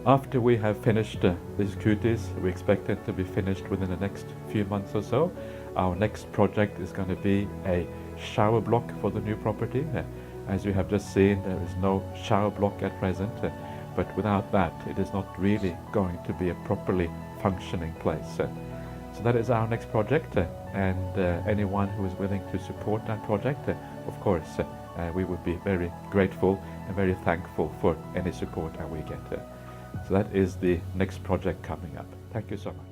After we have finished these kutis, we expect it to be finished within the next few months or so. Our next project is going to be a shower block for the new property. As you have just seen, there is no shower block at present, but without that it is not really going to be a properly functioning place. So that is our next project, and anyone who is willing to support that project, of course, we would be very grateful and very thankful for any support that we get. So that is the next project coming up. Thank you so much.